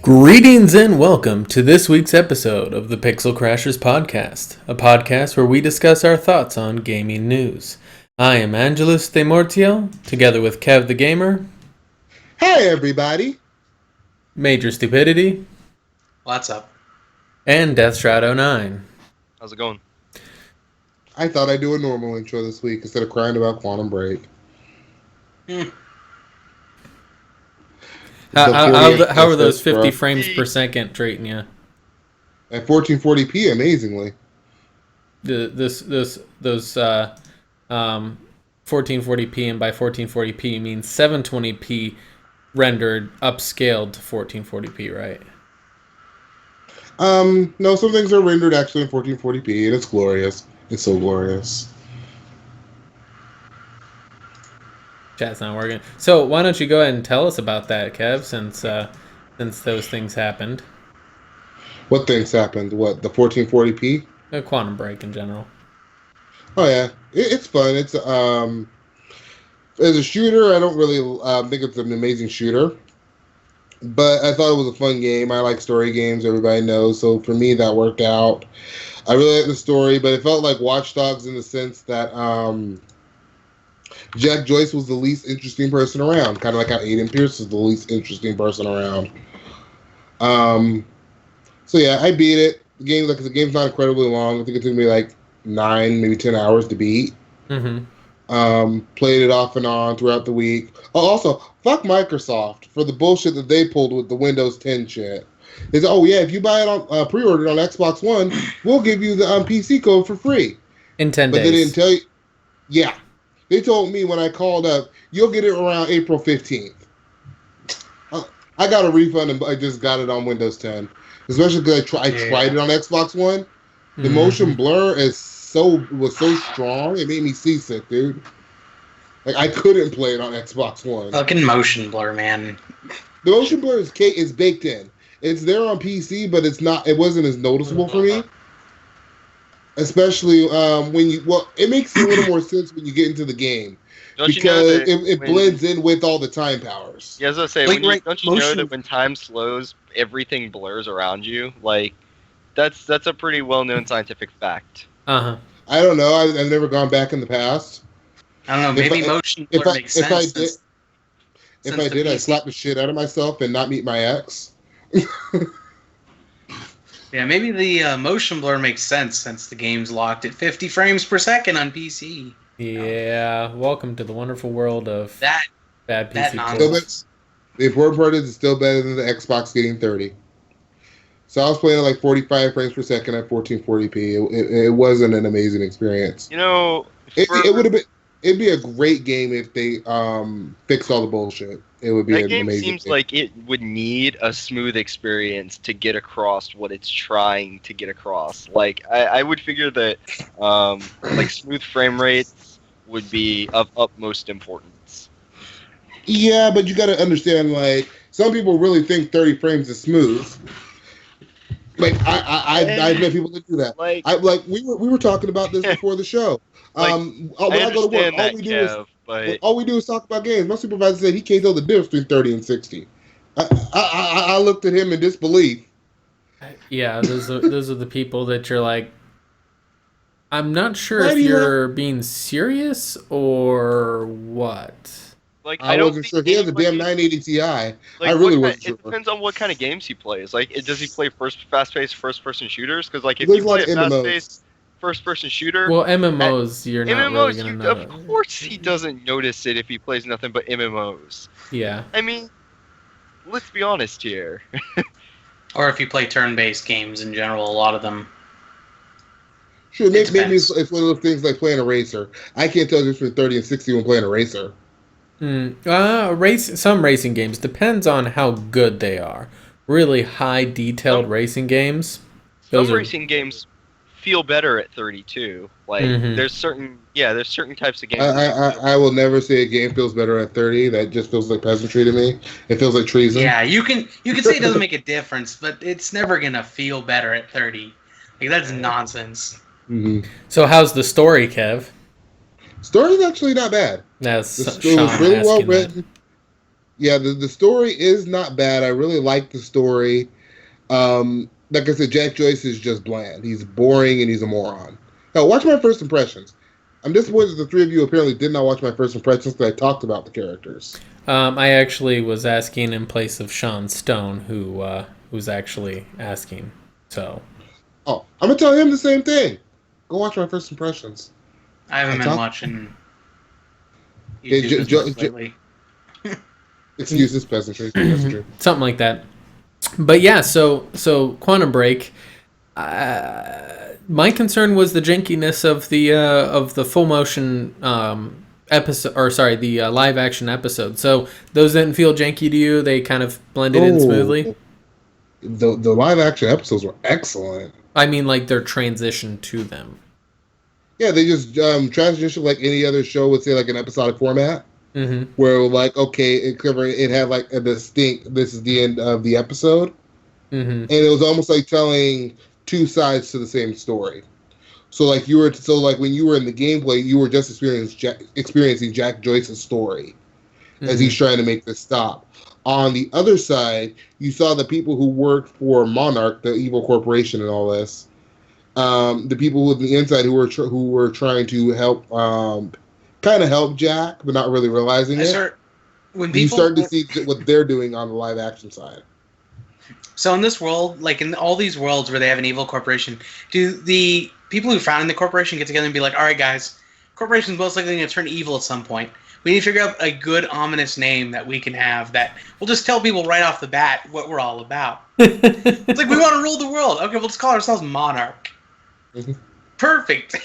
Greetings and welcome to this week's episode of the Pixel Crashers Podcast, a podcast where we discuss our thoughts on gaming news. I am Angelus de Mortiel, together with Kev the Gamer. Hi, everybody. Major Stupidity. What's up? And Deathshroud09. How's it going? I thought I'd do a normal intro this week instead of crying about Quantum Break. How are those 50 frames per second treating you? At 1440p, amazingly. Those 1440p, and by 1440p you mean 720p rendered upscaled to 1440p, right? No, some things are rendered actually in 1440p, and it's glorious. It's so glorious. Chat's not working. So why don't you go ahead and tell us about that, Kev, since those things happened. What things happened? What, the 1440p? A Quantum Break in general. Oh yeah, it's fun. It's as a shooter, I don't really think it's an amazing shooter, but I thought it was a fun game. I like story games, everybody knows. So for me, that worked out. I really like the story, but it felt like Watch Dogs in the sense that Jack Joyce was the least interesting person around, kind of like how Aiden Pierce is the least interesting person around. So yeah, I beat it. The game's not incredibly long. I think it took me like 9, maybe 10 hours to beat. Mm-hmm. Played it off and on throughout the week. Oh, also, fuck Microsoft for the bullshit that they pulled with the Windows 10 shit. They said, oh yeah, if you buy it on pre-ordered on Xbox One, we'll give you the PC code for free. In 10 days. But they didn't tell you. Yeah. They told me when I called up, you'll get it around April 15th. I got a refund and I just got it on Windows 10. Especially because I tried it on Xbox One. The motion blur was so strong, it made me seasick, dude. Like, I couldn't play it on Xbox One. Fucking motion blur, man. The motion blur is baked in. It's there on PC, but it wasn't as noticeable for me. Especially it makes a little more sense when you get into the game. Because it blends in with all the time powers. Yeah, I was going to say, don't you know that when time slows, everything blurs around you? Like, that's a pretty well-known scientific fact. Uh-huh. I don't know. I've never gone back in the past. I don't know. Maybe motion blur makes sense. If I did, I'd slap the shit out of myself and not meet my ex. Yeah, maybe the motion blur makes sense since the game's locked at 50 frames per second on PC. Yeah, welcome to the wonderful world of bad PC. Nonsense. The important part is it's still better than the Xbox getting 30. So I was playing at like 45 frames per second at 1440p. It wasn't an amazing experience. You know, it'd be a great game if they fixed all the bullshit. It would be an amazing game. That game seems like it would need a smooth experience to get across what it's trying to get across. Like, I would figure that like smooth frame rates would be of utmost importance. Yeah, but you got to understand, like, some people really think 30 frames is smooth. Like, I've met people that do that. We were talking about this before the show. When I go to work, all we do is talk about games. My supervisor said he can't tell the difference between 30 and 60. I looked at him in disbelief. Yeah, those are the people that you're like, I'm not sure if you're being serious or what. Like, I wasn't sure. He has a damn 980 Ti. Like, I really wasn't sure. It depends on what kind of games he plays. Like, does he play fast-paced first-person shooters? Because, like, if you play a fast-paced first-person shooter... Well, MMOs, you're not really going to know. Of course he doesn't notice it if he plays nothing but MMOs. Yeah. I mean, let's be honest here. Or if you play turn-based games in general, a lot of them. Sure, maybe it's one of those things like playing a racer. I can't tell the difference between 30 and 60 when playing a racer. Some racing games, depends on how good they are. Really high detailed racing games. Racing games feel better at 32. Like there's certain types of games. I will never say a game feels better at 30. That just feels like peasantry to me. It feels like treason. Yeah, you can say it doesn't make a difference, but it's never gonna feel better at 30. Like, that's nonsense. Mm-hmm. So how's the story, Kev? Story's actually not bad. That's it was really well written. Yeah, the story is not bad. I really like the story. Like I said, Jack Joyce is just bland. He's boring and he's a moron. Hell, watch my first impressions. I'm disappointed that the three of you apparently did not watch my first impressions because I talked about the characters. I actually was asking in place of Sean Stone, who was actually asking. So. Oh, I'm gonna tell him the same thing. Go watch my first impressions. I haven't been watching YouTube lately. Excuses, peasantry. Something like that. But yeah, so Quantum Break. My concern was the jankiness of the full motion episode, or sorry, the live action episode. So those didn't feel janky to you. They kind of blended in smoothly. The live action episodes were excellent. I mean, like their transition to them. Yeah, they just transition like any other show would say, like an episodic format. Mm-hmm. Where like, okay, it had like a distinct, this is the end of the episode. Mm-hmm. And it was almost like telling two sides to the same story. So like when you were in the gameplay, you were just experiencing Jack Joyce's story as he's trying to make this stop. On the other side, you saw the people who worked for Monarch, the evil corporation, and all this. The people on the inside who were trying to help, kind of help Jack, but not really realizing it. You start to see what they're doing on the live action side. So in this world, like in all these worlds where they have an evil corporation, do the people who founded the corporation get together and be like, all right, guys, corporation's most likely going to turn evil at some point. We need to figure out a good, ominous name that we can have that will just tell people right off the bat what we're all about. It's like, we want to rule the world. Okay, we'll just call ourselves Monarch. Mm-hmm. Perfect.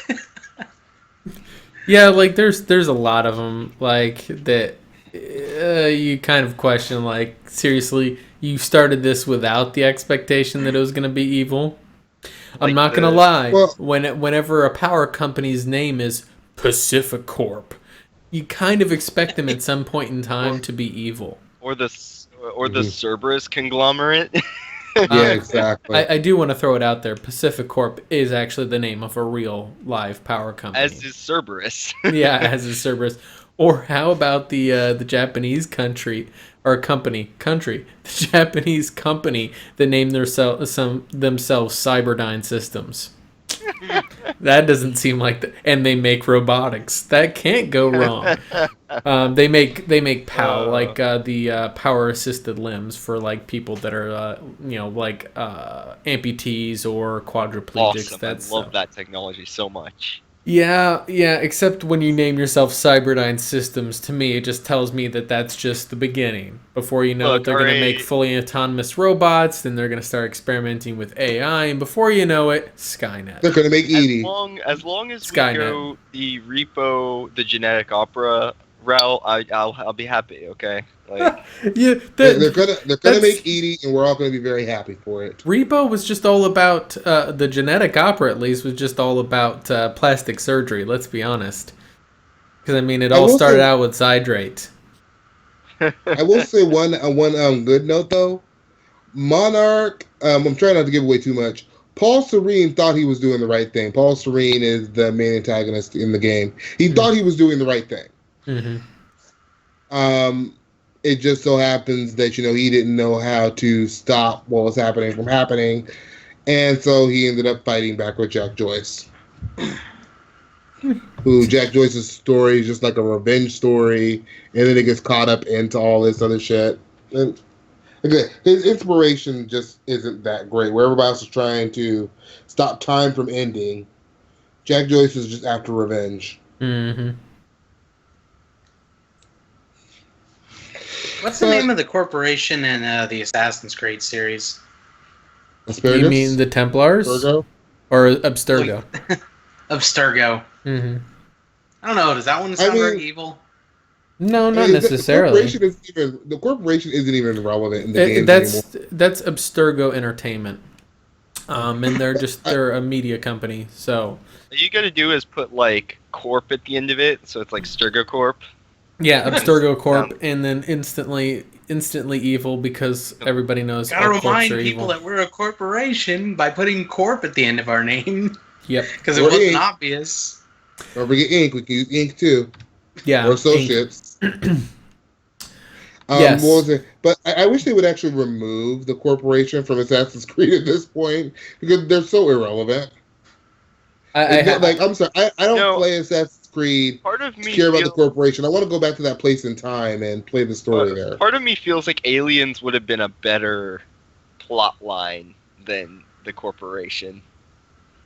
Yeah, like there's a lot of them like that. You kind of question, like, seriously, you started this without the expectation that it was going to be evil. I'm not going to lie. Well, whenever a power company's name is Pacific Corp, you kind of expect them at some point in time to be evil. Or the Cerberus conglomerate. Yeah, exactly. I do want to throw it out there. Pacific Corp is actually the name of a real live power company. As is Cerberus. Yeah, as is Cerberus. Or how about the Japanese country the Japanese company that named themselves Cyberdyne Systems. That doesn't seem like and they make robotics. That can't go wrong. They make PAL, like the power assisted limbs for like people that are like amputees or quadriplegics. Awesome. I love that technology so much. Yeah, except when you name yourself Cyberdyne Systems, to me, it just tells me that that's just the beginning. Before you know it, they're going to make fully autonomous robots, then they're going to start experimenting with AI, and before you know it, Skynet. They're going to make Edie. As long as Skynet. we go the repo, the genetic opera route, I'll be happy, okay? Like, yeah, they're gonna make Edie, and we're all gonna be very happy for it. Repo was just all about the genetic opera. At least was just all about plastic surgery. Let's be honest, because I mean, it all started out with Zydrate. I will say one good note though. Monarch. I'm trying not to give away too much. Paul Serene thought he was doing the right thing. Paul Serene is the main antagonist in the game. He thought he was doing the right thing. Mm-hmm. It just so happens that, he didn't know how to stop what was happening from happening. And so he ended up fighting back with Jack Joyce. Who Jack Joyce's story is just like a revenge story. And then it gets caught up into all this other shit. And again, his inspiration just isn't that great. Where everybody else is trying to stop time from ending, Jack Joyce is just after revenge. Mm-hmm. What's the name of the corporation in the Assassin's Creed series? Asparagus? You mean the Templars? Abstergo? Or Abstergo? Abstergo. Mm-hmm. I don't know. Does that one sound very evil? No, not necessarily. The corporation isn't even relevant in the game anymore. That's Abstergo Entertainment. And they're a media company, so... All you gotta do is put, like, Corp at the end of it, so it's like Sturgo Corp. Yeah, Abstergo Corp, and then instantly evil because everybody knows gotta remind people evil. that we're a corporation by putting Corp at the end of our name. Yep. Because it wasn't obvious. Don't forget Inc. We can use Inc. too. Yeah. Or associates. Yes. What was it? But I wish they would actually remove the corporation from Assassin's Creed at this point because they're so irrelevant. I'm sorry, I don't play Assassin's Creed part of to me care about the feels, corporation. I want to go back to that place in time and play the story there. part of me feels like Aliens would have been a better plot line than the corporation.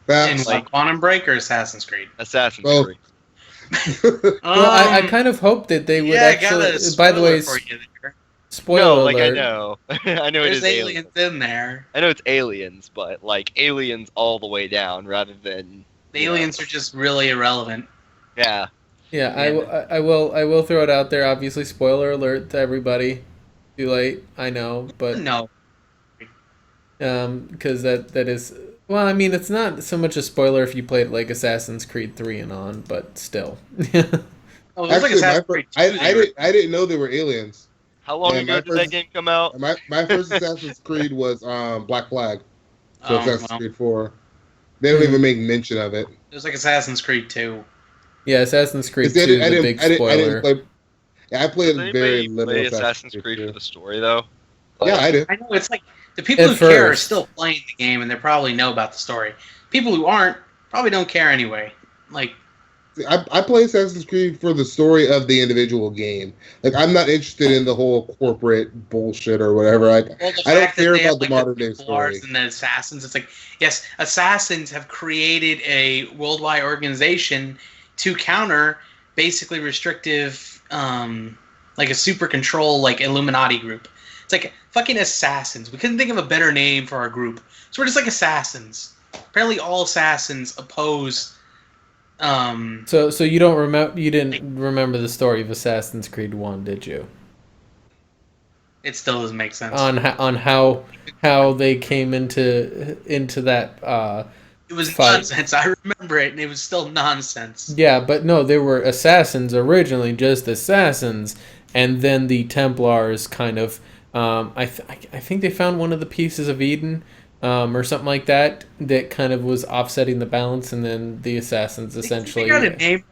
In like Quantum Break or Assassin's Creed? Assassin's Creed. Well, I kind of hope that they would actually. By the way, spoiler alert. I know, I know there's it is aliens in there. I know it's aliens, but like aliens all the way down, rather than the aliens are just really irrelevant. Yeah. Yeah, I will throw it out there. Obviously, spoiler alert to everybody. Too late, I know, but no. Because that is. Well, I mean, it's not so much a spoiler if you played like Assassin's Creed 3 and on, but still. Actually, I didn't know they were aliens. How long ago did that game come out? My first Assassin's Creed was Black Flag. So Assassin's Creed 4. They don't even make mention of it. It was like Assassin's Creed 2. Yeah, Assassin's Creed 2 is a big spoiler. I played very little Assassin's Creed for the story, though. Yeah, I do. I know, it's like, the people who care are still playing the game, and they probably know about the story. People who aren't probably don't care anyway. Like, I play Assassin's Creed for the story of the individual game. Like, I'm not interested in the whole corporate bullshit or whatever. I don't care about the modern day story. And the assassins, it's like, yes, assassins have created a worldwide organization to counter basically restrictive, like a super control, like Illuminati group. It's like fucking assassins. We couldn't think of a better name for our group, so we're just like assassins. Apparently, all assassins oppose. So you don't remember? You didn't remember the story of Assassin's Creed 1, did you? It still doesn't make sense. On how they came into that. It was nonsense. I remember it, and it was still nonsense. Yeah, but no, they were assassins originally, just assassins, and then the Templars kind of. I think they found one of the pieces of Eden, or something like that kind of was offsetting the balance, and then the assassins essentially. They got a name.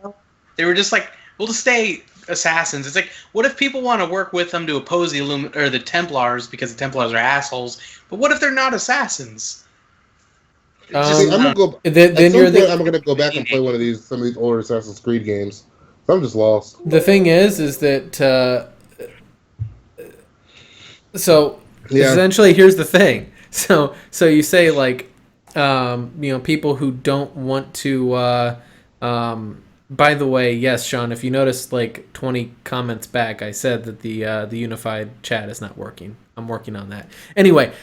They were just like, we'll just stay assassins. It's like, what if people want to work with them to oppose the Templars because the Templars are assholes? But what if they're not assassins? I'm gonna go. Then I'm gonna go back and play some of these older Assassin's Creed games. So I'm just lost. The thing is that. So essentially, here's the thing. So you say like, people who don't want to. By the way, yes, Sean. If you noticed, like 20 comments back, I said that the unified chat is not working. I'm working on that. Anyway,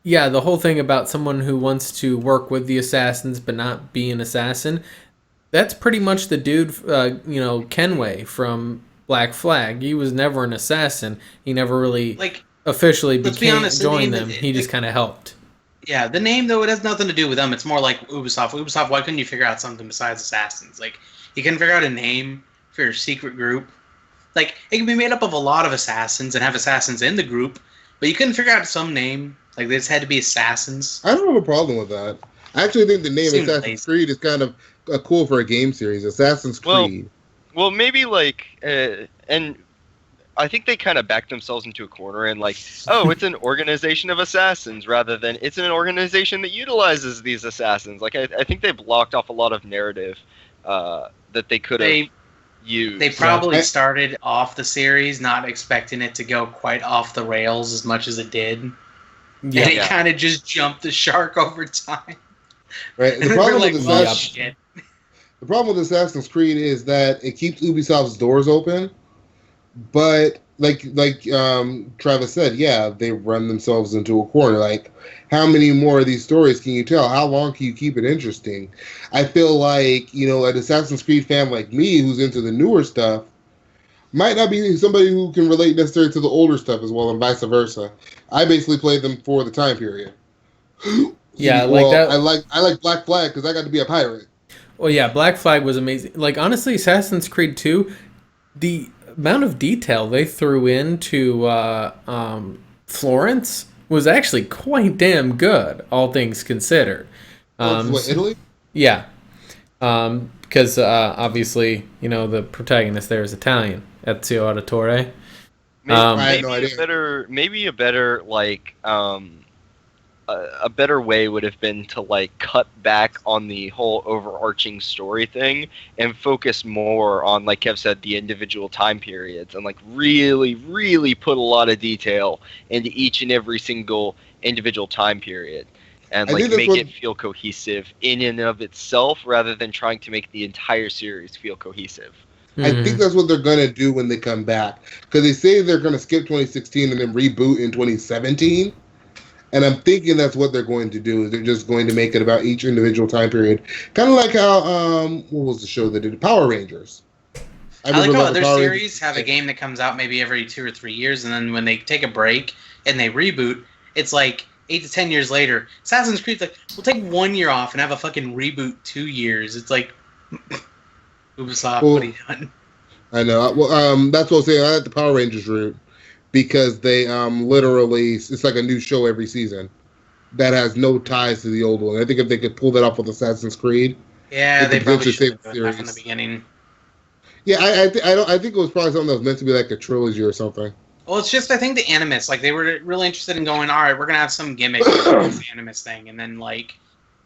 yeah, the whole thing about someone who wants to work with the assassins but not be an assassin. That's pretty much the dude, Kenway from Black Flag. He was never an assassin. He never really officially joined them. He just kind of helped. Yeah, the name, though, it has nothing to do with them. It's more like Ubisoft. Ubisoft, why couldn't you figure out something besides assassins? Like, you can figure out a name for your secret group. Like, it can be made up of a lot of assassins and have assassins in the group, but you couldn't figure out some name. Like, they just had to be assassins. I don't have a problem with that. I actually think the name Assassin's Creed is kind of cool for a game series. Assassin's Creed. Well, maybe and I think they kind of backed themselves into a corner and it's an organization of assassins rather than it's an organization that utilizes these assassins. Like, I think they blocked off a lot of narrative that they could have used. They probably started off the series not expecting it to go quite off the rails as much as it did. Yeah. And it kind of just jumped the shark over time. Right. The problem with Assassin's Creed is that it keeps Ubisoft's doors open, but like Travis said, they run themselves into a corner. Like, how many more of these stories can you tell? How long can you keep it interesting? I feel like, an Assassin's Creed fan like me who's into the newer stuff might not be somebody who can relate necessarily to the older stuff as well, and vice versa. I basically played them for the time period. Yeah, I like Black Flag because I got to be a pirate. Well, yeah, Black Flag was amazing. Like, honestly, Assassin's Creed 2, the amount of detail they threw into Florence was actually quite damn good, all things considered. Italy? Yeah. Because because obviously, the protagonist there is Italian, Ezio Auditore. Maybe a better like a better way would have been to like cut back on the whole overarching story thing and focus more on, like Kev said, the individual time periods, and like really, really put a lot of detail into each and every single individual time period, and like make it feel cohesive in and of itself, rather than trying to make the entire series feel cohesive. I think that's what they're going to do when they come back, because they say they're going to skip 2016 and then reboot in 2017. And I'm thinking that's what they're going to do. Is they're just going to make it about each individual time period, kind of like how what was the show that did Power Rangers? I like how other series have a game that comes out maybe every 2 or 3 years, and then when they take a break and they reboot, it's like 8 to 10 years later. Assassin's Creed's like, we'll take 1 year off and have a fucking reboot 2 years. It's like, Ubisoft, what are you doing? I know. Well, that's what I'm saying. I like the Power Rangers route, because they literally, it's like a new show every season that has no ties to the old one. I think if they could pull that off with Assassin's Creed, they probably should have done that from the beginning. Yeah, I think it was probably something that was meant to be like a trilogy or something. Well, it's just, I think the Animus, like, they were really interested in going, all right, we're going to have some gimmick with the Animus thing, and then, like,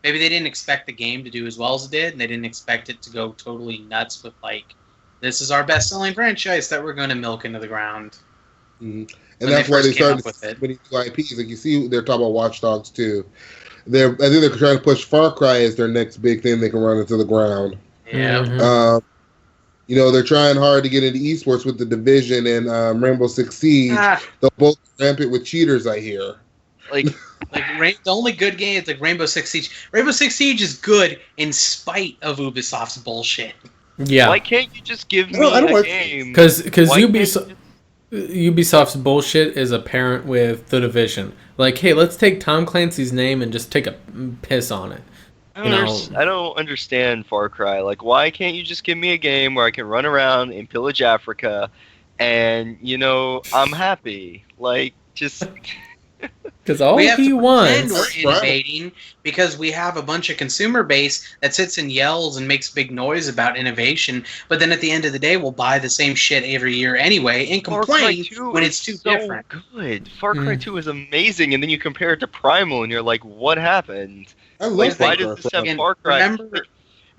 maybe they didn't expect the game to do as well as it did, and they didn't expect it to go totally nuts with, like, this is our best-selling franchise that we're going to milk into the ground. Mm-hmm. And that's why they started with so many new IPs. Like, you see, they're talking about Watch Dogs too. I think they're trying to push Far Cry as their next big thing they can run into the ground. Yeah. They're trying hard to get into esports with The Division and Rainbow Six Siege. They'll both rampant with cheaters, I hear. The only good game is like Rainbow Six Siege. Rainbow Six Siege is good in spite of Ubisoft's bullshit. Yeah. Why can't you just give me a game? Because Ubisoft's bullshit is apparent with The Division. Like, hey, let's take Tom Clancy's name and just take a piss on it. I don't understand Far Cry. Like, why can't you just give me a game where I can run around and pillage Africa and, I'm happy? Like, just... Because all he wants... We're innovating because we have a bunch of consumer base that sits and yells and makes big noise about innovation, but then at the end of the day, we'll buy the same shit every year anyway and complain when it's too different. Good. Far Cry 2 is amazing, and then you compare it to Primal, and you're like, what happened? I love why does this have Far Cry?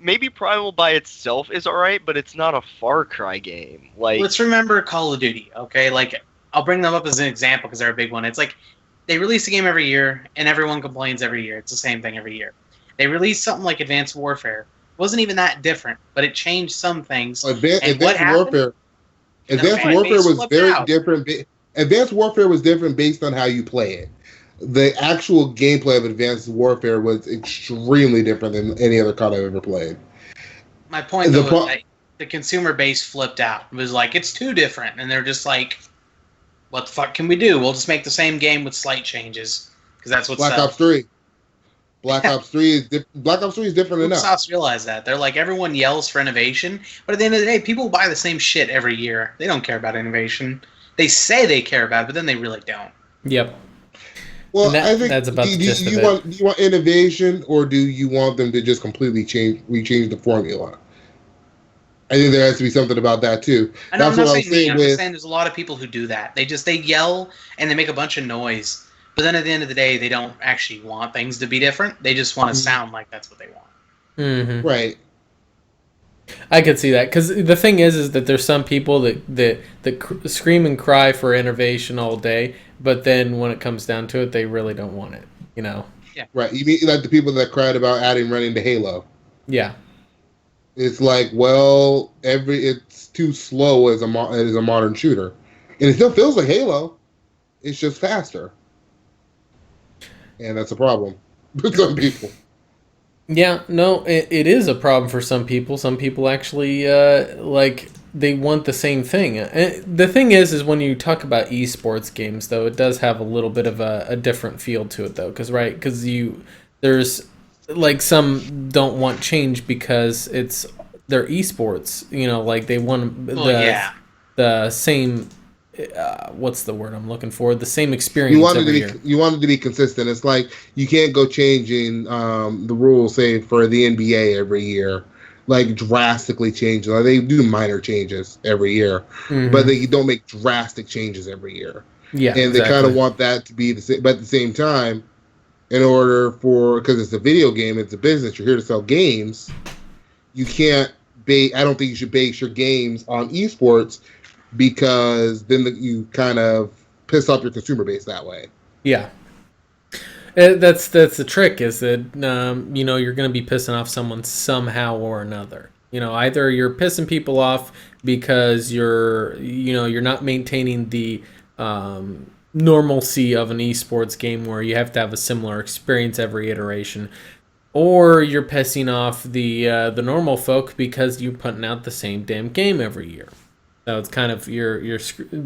Maybe Primal by itself is alright, but it's not a Far Cry game. Like, let's remember Call of Duty, okay? Like, I'll bring them up as an example because they're a big one. It's like, they release a game every year, and everyone complains every year. It's the same thing every year. They released something like Advanced Warfare. It wasn't even that different, but it changed some things. Advanced Warfare was very different. Advanced Warfare was different based on how you play it. The actual gameplay of Advanced Warfare was extremely different than any other COD I've ever played. My point, though, is that the consumer base flipped out. It was like, it's too different, and they're just like... what the fuck can we do? We'll just make the same game with slight changes because that's what Black Ops 3. Black Ops 3 is different enough. Ubisoft realize that. They're like, everyone yells for innovation, but at the end of the day, people buy the same shit every year. They don't care about innovation. They say they care about it, but then they really don't. Yep. Well, I think that's about do you want innovation, or do you want them to just completely rechange the formula? I think there has to be something about that too. I'm not saying there's a lot of people who do that. They yell and they make a bunch of noise, but then at the end of the day, they don't actually want things to be different. They just want to sound like that's what they want. Mm-hmm. Right. I could see that, because the thing is that there's some people that scream and cry for innovation all day, but then when it comes down to it, they really don't want it. Yeah. Right. You mean like the people that cried about adding running to Halo? Yeah. It's like, well, it's too slow as a modern shooter, and it still feels like Halo. It's just faster, and that's a problem for some people. Yeah, no, it is a problem for some people. Some people actually they want the same thing. The thing is when you talk about esports games, though, it does have a little bit of a different feel to it, though, because there's. Like, some don't want change because they're esports, like they want the same, what's the word I'm looking for? The same experience you want it to be consistent. It's like you can't go changing the rules, say, for the NBA every year. like drastically change. Like, they do minor changes every year, but they don't make drastic changes every year. Yeah, and they kind of want that to be the same. But at the same time, in order for, because it's a video game, it's a business. You're here to sell games. You can't base. I don't think you should base your games on esports, because then you kind of piss off your consumer base that way. Yeah. That's the trick, is that you're going to be pissing off someone somehow or another. Either you're pissing people off because you're not maintaining the normalcy of an esports game where you have to have a similar experience every iteration, or you're pissing off the normal folk because you're putting out the same damn game every year. So it's kind of you're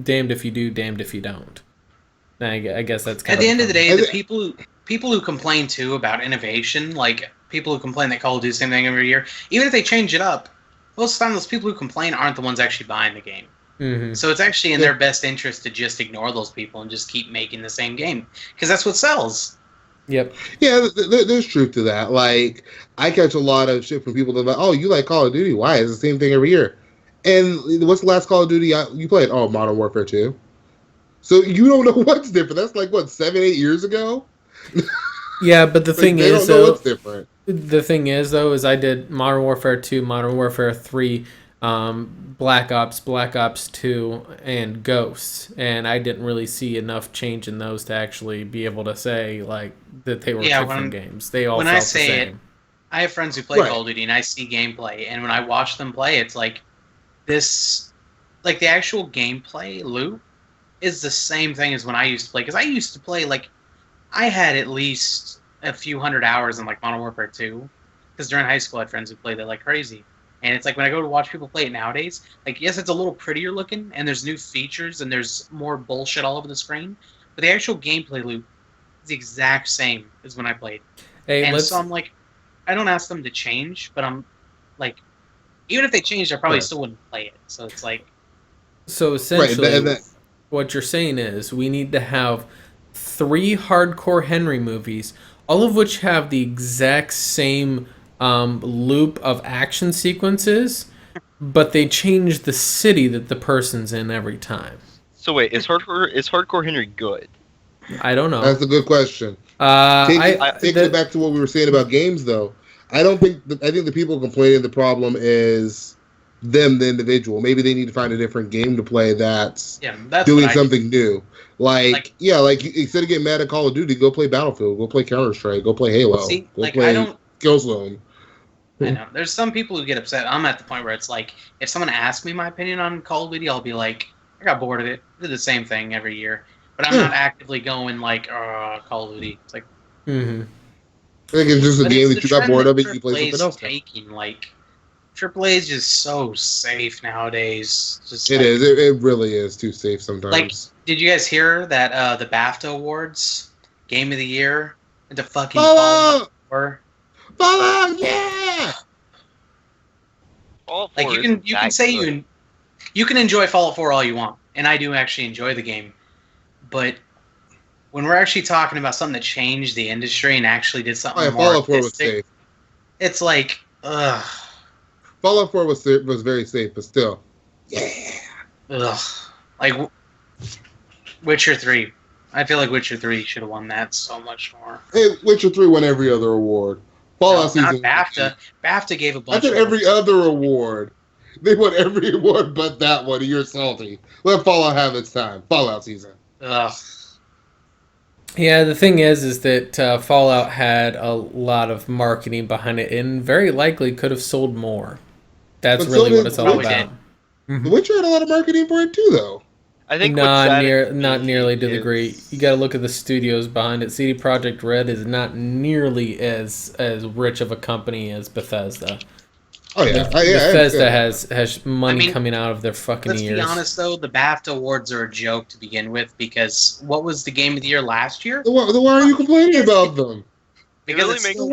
damned if you do, damned if you don't. I guess that's kind at the end of the day, the people who complain too about innovation, like people who complain that Call of Duty the same thing every year, even if they change it up, most of the time those people who complain aren't the ones actually buying the game. Mm-hmm. So it's actually in their best interest to just ignore those people and just keep making the same game, because that's what sells. Yep. Yeah, there's truth to that. Like, I catch a lot of shit from people that are like, oh, you like Call of Duty? Why? It's the same thing every year. And what's the last Call of Duty you played? Oh, Modern Warfare 2. So you don't know what's different. That's like, what, 7-8 years ago? Yeah, but the thing is, though, what's different. The thing is, though, is I did Modern Warfare 2, Modern Warfare 3, Black Ops 2, and Ghosts, and I didn't really see enough change in those to actually be able to say like that they were different games. They all felt the same. I have friends who play Call of Duty, and I see gameplay, and when I watch them play, it's like this, like the actual gameplay loop is the same thing as when I used to play. Because I used to play, like, I had at least a few hundred hours in like Modern Warfare 2, because during high school I had friends who played it like crazy. And it's like when I go to watch people play it nowadays, like, yes, it's a little prettier looking, and there's new features, and there's more bullshit all over the screen, but the actual gameplay loop is the exact same as when I played. So I'm like, I don't ask them to change, but I'm like, even if they changed, I probably still wouldn't play it. So it's like... So essentially, what you're saying is we need to have 3 hardcore Henry movies, all of which have the exact same loop of action sequences, but they change the city that the person's in every time. So wait, is hardcore Henry good? I don't know. That's a good question. Take it back to what we were saying about games, though. I think the people complaining the problem is them, the individual. Maybe they need to find a different game to play that's doing something new. Like instead of getting mad at Call of Duty, go play Battlefield, go play Counter-Strike, go play Halo, play Killzone. I know. There's some people who get upset. I'm at the point where it's like, if someone asks me my opinion on Call of Duty, I'll be like, I got bored of it. I did the same thing every year. But I'm not actively going like, Call of Duty. It's like... Mm-hmm. I think it's just a game that you got bored of and you play something else. AAA is just so safe nowadays. It is. It really is too safe sometimes. Like, did you guys hear that the BAFTA Awards, Game of the Year, and the fucking Fallout, yeah. Fallout 4 like you can say you can enjoy Fallout 4 all you want, and I do actually enjoy the game, but when we're actually talking about something that changed the industry and actually did something more Fallout 4 was safe. It's like, ugh. Fallout 4 was very safe, but still, yeah. Ugh. Like Witcher 3. I feel like Witcher 3 should have won that so much more. Hey, Witcher 3 won every other award. Fallout season. Not BAFTA. BAFTA gave a bunch. I said every other award. They won every award but that one. You're salty. Let Fallout have its time. Fallout season. Ugh. Yeah, the thing is that Fallout had a lot of marketing behind it, and very likely could have sold more. That's really what it's all about. The Witcher had a lot of marketing for it too, though. I think not nearly to the degree. You got to look at the studios behind it. CD Projekt Red is not nearly as rich of a company as Bethesda. Oh yeah, Bethesda has money coming out of their fucking ears. Let's be honest though, the BAFTA awards are a joke to begin with, because what was the game of the year last year? Then why are you complaining about them? Because it really makes me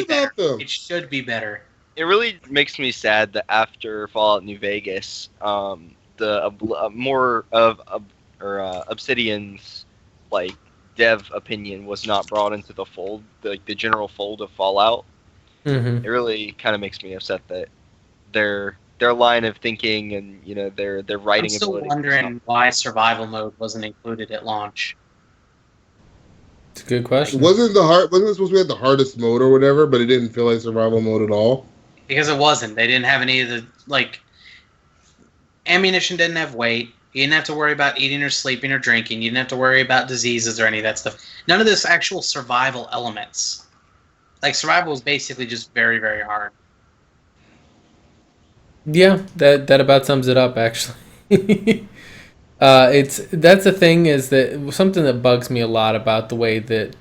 sad. It should be better. It really makes me sad that after Fallout New Vegas, more of Obsidian's dev opinion was not brought into the fold, the general fold of Fallout. Mm-hmm. It really kind of makes me upset that their line of thinking and their writing I'm still ability. wondering why survival mode wasn't included at launch. It's a good question. Wasn't it supposed to be at the hardest mode or whatever, but it didn't feel like survival mode at all? Because it wasn't. They didn't have any of the, like, ammunition didn't have weight. You didn't have to worry about eating or sleeping or drinking. You didn't have to worry about diseases or any of that stuff. None of this actual survival elements. Like, survival was basically just very, very hard. Yeah, that about sums it up, actually. That's the thing, is that something that bugs me a lot about the way that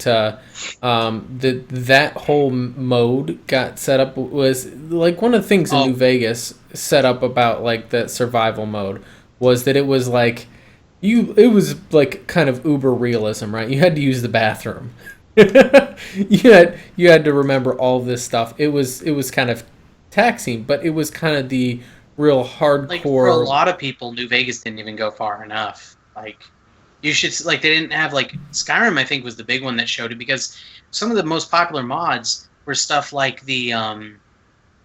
that whole mode got set up was, like, one of the things in New Vegas set up about, like, that survival mode was that it was like it was like kind of uber realism, right? You had to use the bathroom. you had to remember all this stuff. It was kind of taxing, but it was kind of the real hardcore. Like, for a lot of people, New Vegas didn't even go far enough. Like, you should, like, they didn't have, like, Skyrim, I think, was the big one that showed it, because some of the most popular mods were stuff like the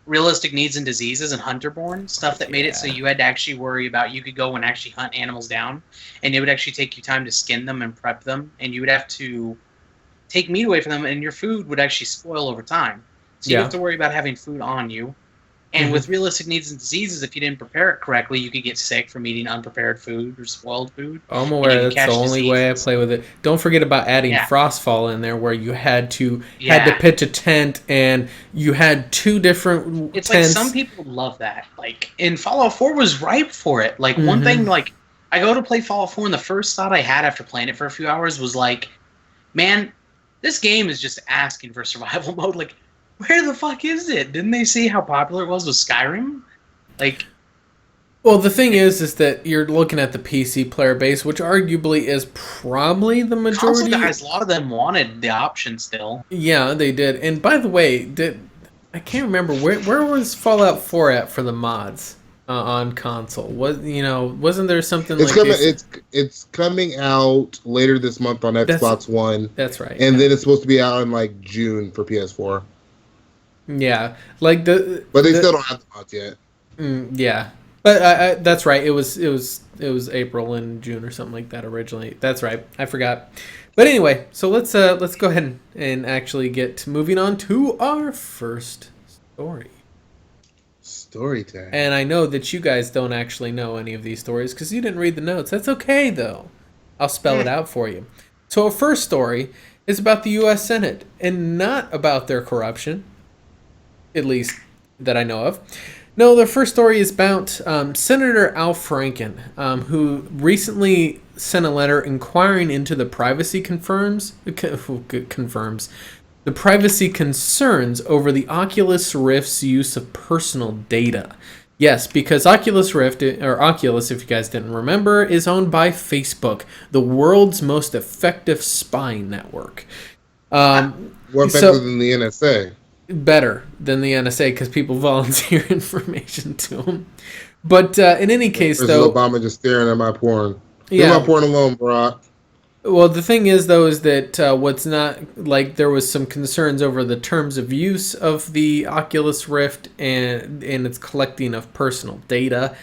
realistic needs and diseases and Hunterborn, stuff that made it so you had to actually worry about, you could go and actually hunt animals down, and it would actually take you time to skin them and prep them, and you would have to take meat away from them, and your food would actually spoil over time. So you have to worry about having food on you. And with realistic needs and diseases, if you didn't prepare it correctly, you could get sick from eating unprepared food or spoiled food. I'm aware that's the only way I play with it. Don't forget about adding Frostfall in there, where you had to pitch a tent, and you had 2 different It's tents. like, some people love that. Like, and Fallout 4 was ripe for it. Like, one thing, like, I go to play Fallout 4, and the first thought I had after playing it for a few hours was like, man, this game is just asking for survival mode. Like, where the fuck is it? Didn't they see how popular it was with Skyrim? Like, well, the thing is that you're looking at the PC player base, which arguably is probably the majority. Console guys, a lot of them wanted the option still. Yeah, they did. And by the way, I can't remember where was Fallout 4 at for the mods on console? Wasn't there something It's coming out later this month on Xbox One. That's right. And then it's supposed to be out in, like, June for PS4. Yeah, like but they still don't have the mods yet. Yeah, but that's right. It was April and June or something like that originally. That's right. I forgot. But anyway, so let's go ahead and actually get moving on to our first story. Story time. And I know that you guys don't actually know any of these stories because you didn't read the notes. That's okay though. I'll spell it out for you. So our first story is about the U.S. Senate, and not about their corruption. At least that I know of. No, the first story is about Senator Al Franken, who recently sent a letter inquiring into the privacy concerns over the Oculus Rift's use of personal data. Yes, because Oculus Rift, or Oculus, if you guys didn't remember, is owned by Facebook, the world's most effective spying network. More effective than the NSA. Better than the NSA because people volunteer information to them. But in any case, though, Obama just staring at my porn. Yeah, leave my porn alone, bro. Well, the thing is, though, is that what's not, like, there was some concerns over the terms of use of the Oculus Rift and its collecting of personal data.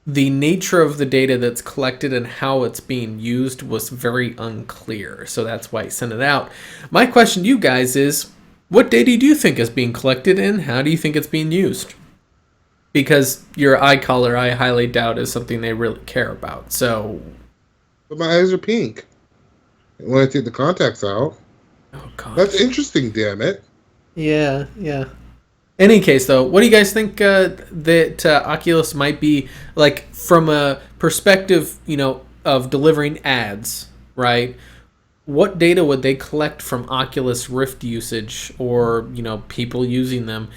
The nature of the data that's collected and how it's being used was very unclear, so that's why he sent it out. My question to you guys is, what data do you think is being collected, and how do you think it's being used? Because your eye color, I highly doubt, is something they really care about. So, but my eyes are pink when I take the contacts out. Oh God, that's interesting. Damn it. Yeah. Any case, though, what do you guys think that Oculus might be like from a perspective, of delivering ads, right? What data would they collect from Oculus Rift usage, or people using them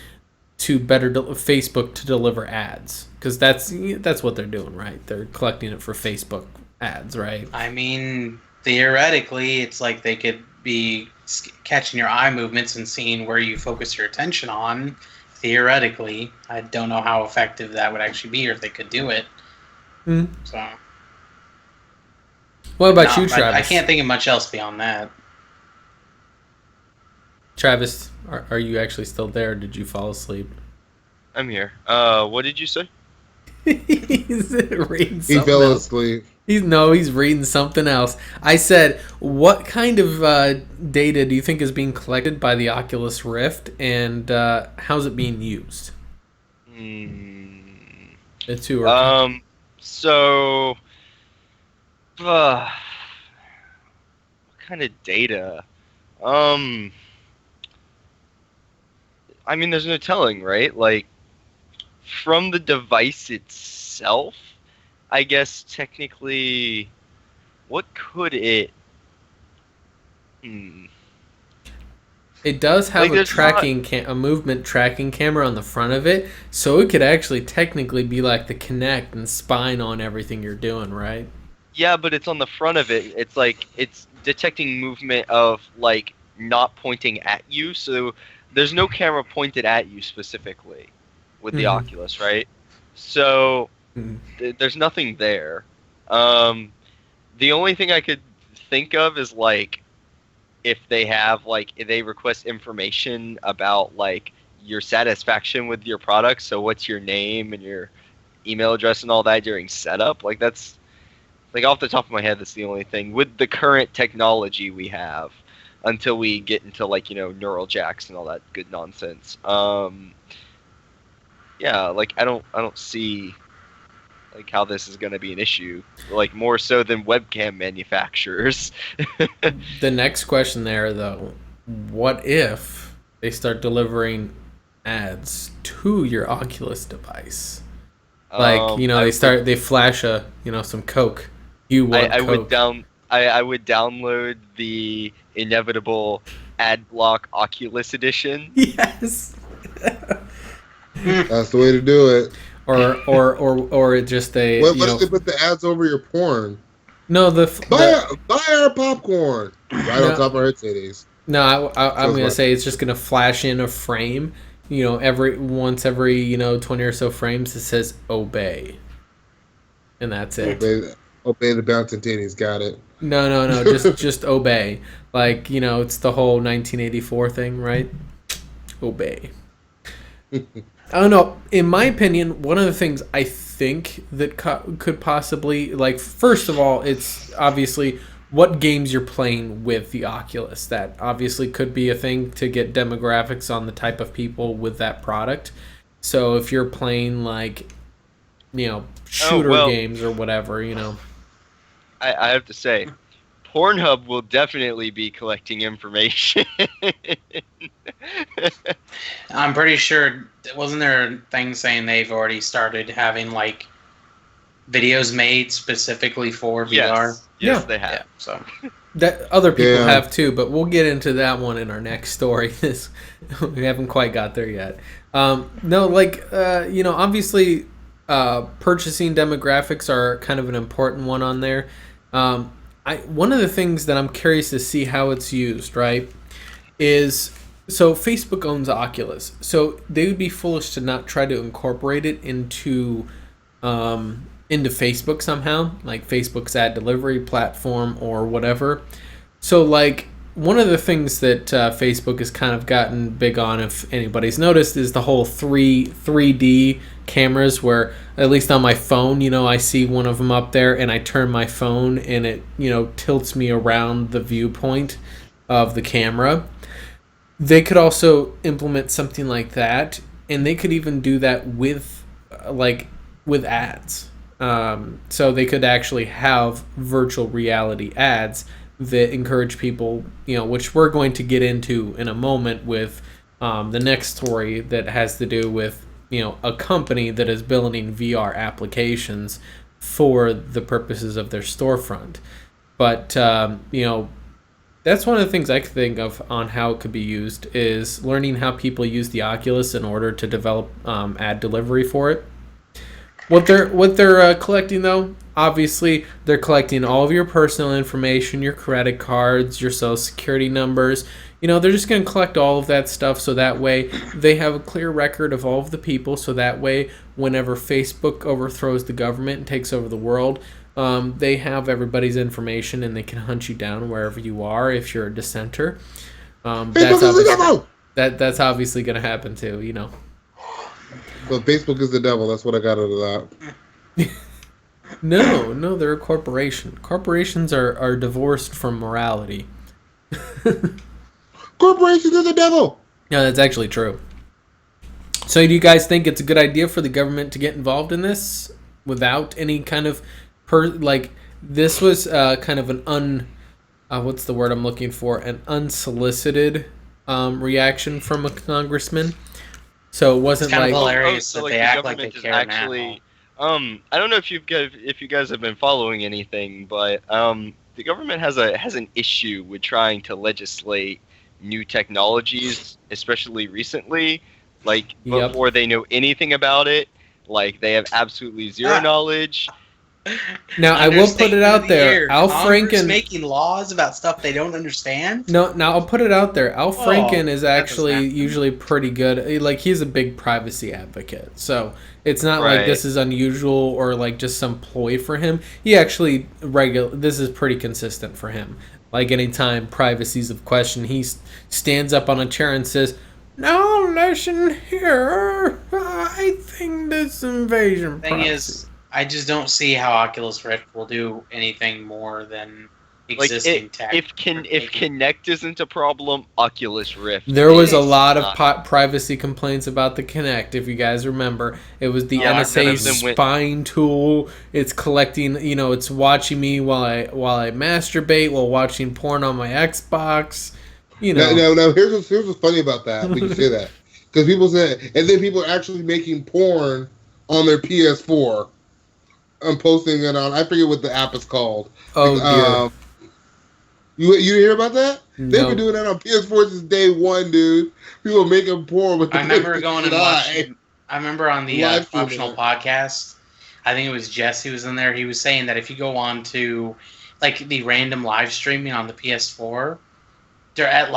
to better Facebook to deliver ads? Because that's what they're doing, right? They're collecting it for Facebook ads, right? I mean, theoretically, it's like they could be catching your eye movements and seeing where you focus your attention on. Theoretically, I don't know how effective that would actually be, or if they could do it. So. What about you, Travis? I can't think of much else beyond that. Travis, are you actually still there? Or did you fall asleep? I'm here. What did you say? He's reading He something fell else. asleep. He's reading something else. I said, what kind of data do you think is being collected by the Oculus Rift, and how's it being used? The two are So, what kind of data? I mean, there's no telling, right? Like, from the device itself, I guess technically, what could it? It does have Like, a movement tracking camera on the front of it, so it could actually technically be like the Kinect and spine on everything you're doing, right? Yeah, but it's on the front of it. It's like it's detecting movement of like not pointing at you. So there's no camera pointed at you specifically with the Oculus, right? So there's nothing there. The only thing I could think of is like if they have like if they request information about like your satisfaction with your product. So what's your name and your email address and all that during setup? Like that's like off the top of my head, that's the only thing with the current technology we have until we get into like neural jacks and all that good nonsense. Yeah, like I don't see like how this is going to be an issue, like more so than webcam manufacturers. The next question there, though, what if they start delivering ads to your Oculus device? Like, they flash some Coke. You want Coke. I would download the inevitable ad block Oculus edition. Yes. That's the way to do it. Or just a. What if they put the ads over your porn? No, buy our popcorn right on top of our titties. No, I'm gonna say it's just gonna flash in a frame. Every 20 or so frames, it says obey, and that's it. Obey the bouncing titties. Got it. No, just obey. Like it's the whole 1984 thing, right? Obey. I don't know. In my opinion, one of the things I think that could possibly, like, first of all, it's obviously what games you're playing with the Oculus. That obviously could be a thing to get demographics on the type of people with that product. So if you're playing, like, shooter games or whatever, I have to say, Pornhub will definitely be collecting information. I'm pretty sure, wasn't there a thing saying they've already started having like videos made specifically for VR? Yes, they have. Yeah, so that other people have too, but we'll get into that one in our next story. We haven't quite got there yet. Obviously, purchasing demographics are kind of an important one on there. One of the things that I'm curious to see how it's used, right, is so Facebook owns Oculus, so they would be foolish to not try to incorporate it into Facebook somehow, like Facebook's ad delivery platform or whatever. So, like, one of the things that Facebook has kind of gotten big on, if anybody's noticed, is the whole 3D cameras, where at least on my phone, I see one of them up there and I turn my phone and it, tilts me around the viewpoint of the camera. They could also implement something like that, and they could even do that with ads. So they could actually have virtual reality ads that encourage people, which we're going to get into in a moment with the next story that has to do with, a company that is building VR applications for the purposes of their storefront. But, that's one of the things I could think of on how it could be used, is learning how people use the Oculus in order to develop ad delivery for it. What they're collecting, though, obviously they're collecting all of your personal information, your credit cards, your social security numbers. They're just going to collect all of that stuff, so that way they have a clear record of all of the people, so that way whenever Facebook overthrows the government and takes over the world, they have everybody's information and they can hunt you down wherever you are if you're a dissenter. That's obviously going to happen too, you know. But Facebook is the devil. That's what I got out of that. No, they're a corporation. Corporations are divorced from morality. Corporations are the devil. No, that's actually true. So do you guys think it's a good idea for the government to get involved in this without any kind of this was kind of an what's the word I'm looking for? An unsolicited reaction from a congressman. So it wasn't it's kind like of hilarious so that like they the act like government they is care actually. now. I don't know if you guys have been following anything, but the government has an issue with trying to legislate new technologies, especially recently. Like before they know anything about it, like they have absolutely zero knowledge. Now I will put it out there. Al Franken making laws about stuff they don't understand. No, now I'll put it out there. Al Franken is actually usually pretty good. Like he's a big privacy advocate, so it's not like this is unusual or like just some ploy for him. He actually This is pretty consistent for him. Like anytime privacy's of question, he stands up on a chair and says, "Now listen here. I think this invasion." Thing is, I just don't see how Oculus Rift will do anything more than existing tech. If Kinect isn't a problem, Oculus Rift. There was a lot of privacy complaints about the Kinect. If you guys remember, it was the NSA spying tool. It's collecting. It's watching me while I masturbate while watching porn on my Xbox. Now here's what's funny about that. We can say that because people say, and then people are actually making porn on their PS4. I'm posting it on. I forget what the app is called. Oh, dear. You hear about that? No. They've been doing that on PS4 since day one, dude. People making porn with. I remember going and watching. I remember on the optional podcast. I think it was Jesse was in there. He was saying that if you go on to like the random live streaming on the PS4, they're at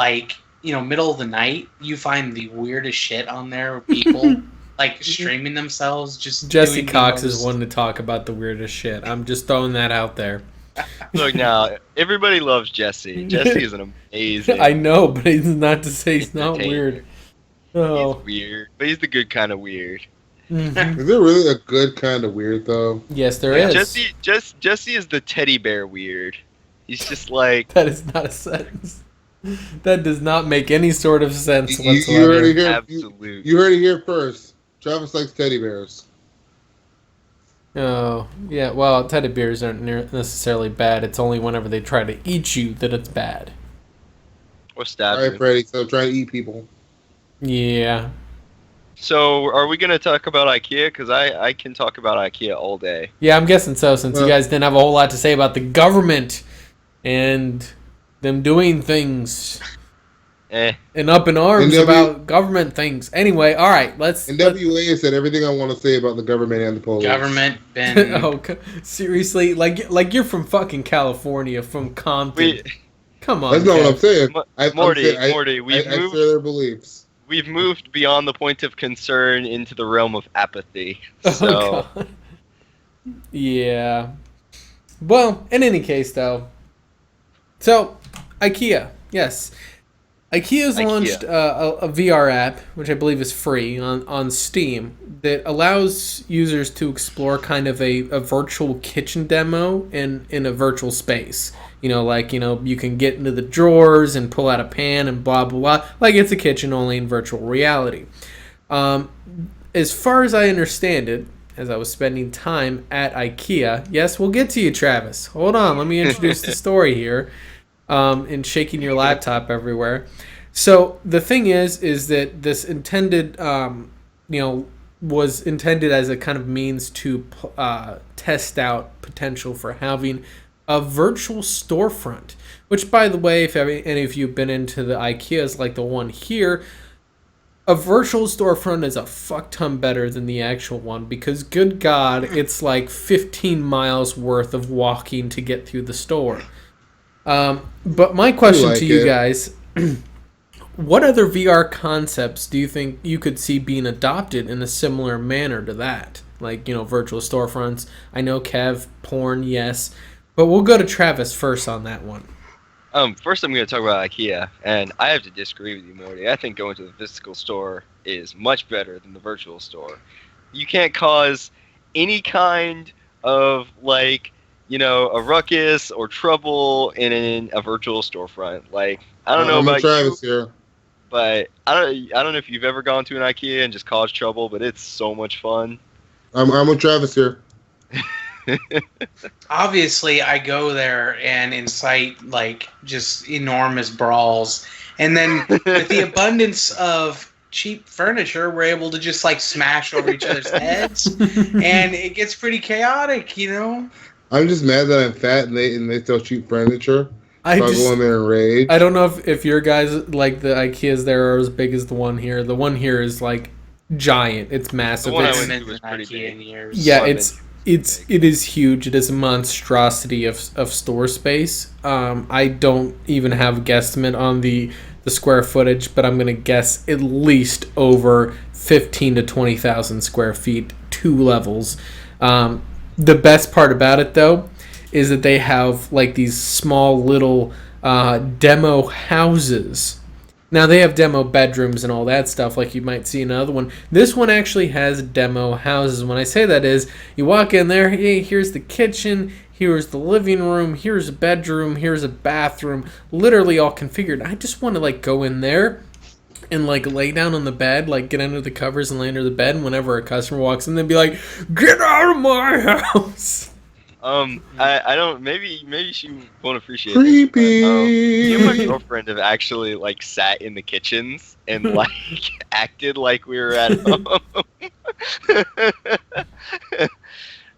middle of the night. You find the weirdest shit on there. With people. Like streaming themselves, just Jesse Cox is one to talk about the weirdest shit. I'm just throwing that out there. Look now, everybody loves Jesse. Jesse is an amazing. I know, but it's not to say he's not weird. Oh. He's weird, but he's the good kind of weird. Mm-hmm. Is there really a good kind of weird though? Yes, there is. Jesse is the teddy bear weird. He's just like that is not a sentence. That does not make any sort of sense whatsoever. You heard it here first. Travis likes teddy bears. Oh, yeah. Well, teddy bears aren't necessarily bad. It's only whenever they try to eat you that it's bad. Or stab you. All right, Freddy. So try to eat people. Yeah. So, are we going to talk about IKEA? Because I can talk about IKEA all day. Yeah, I'm guessing so, since you guys didn't have a whole lot to say about the government and them doing things. And up in arms about government things. Anyway, all right, let's. NWA said everything I want to say about the government and the police. Government been. Seriously, like you're from fucking California, from Compton. Come on, that's not what I'm saying. Morty, I share their beliefs. We've moved beyond the point of concern into the realm of apathy. So. Oh, God. Yeah. Well, in any case, though. So, IKEA, yes. IKEA's launched a VR app, which I believe is free on Steam, that allows users to explore kind of a virtual kitchen demo in a virtual space. You can get into the drawers and pull out a pan and blah, blah, blah. Like it's a kitchen only in virtual reality. As far as I understand it, as I was spending time at IKEA, yes, we'll get to you, Travis. Hold on, let me introduce the story here. And shaking your laptop everywhere. So the thing is that this intended, was intended as a kind of means to test out potential for having a virtual storefront. Which, by the way, if any of you've been into the IKEAs like the one here, a virtual storefront is a fuck ton better than the actual one because, good God, it's like 15 miles worth of walking to get through the store. But my question to you guys, what other VR concepts do you think you could see being adopted in a similar manner to that? Like, virtual storefronts. I know Kev, porn, yes. But we'll go to Travis first on that one. First I'm going to talk about IKEA, and I have to disagree with you, Morty. I think going to the physical store is much better than the virtual store. You can't cause any kind of, like, a ruckus or trouble in a virtual storefront. Like, I don't know about Travis you, here. but I don't know if you've ever gone to an IKEA and just caused trouble, but it's so much fun. I'm with Travis here. Obviously, I go there and incite like just enormous brawls, and then with the abundance of cheap furniture, we're able to just like smash over each other's heads, and it gets pretty chaotic, I'm just mad that I'm fat and they sell cheap furniture. I go in there and rage. I don't know if your guys like the IKEAs there are as big as the one here. The one here is like giant. It's massive. The one I went to was pretty big. Yeah, it is huge. It is a monstrosity of store space. I don't even have a guesstimate on the square footage, but I'm gonna guess at least over 15 to 20,000 square feet, 2 levels. The best part about it though is that they have like these small little demo houses. Now, they have demo bedrooms and all that stuff like you might see in another one. This one actually has demo houses. When I say that is, you walk in there, hey, here's the kitchen, here's the living room, here's a bedroom, here's a bathroom, literally all configured. I just want to like go in there and like lay down on the bed, like get under the covers and lay under the bed, and whenever a customer walks in, they'd be like, get out of my house! I don't. Maybe she won't appreciate creepy. Me and my girlfriend have actually like sat in the kitchens and like acted like we were at home.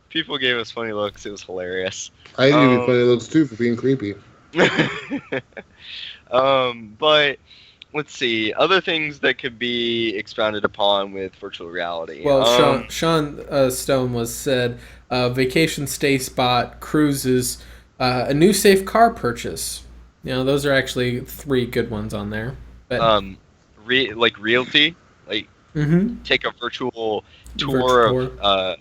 People gave us funny looks. It was hilarious. I didn't even funny looks too for being creepy. But let's see other things that could be expounded upon with virtual reality. Well, Sean Stone said. Vacation stay spot, cruises, a new safe car purchase. Those are actually 3 good ones on there. But, like realty, like take a virtual tour of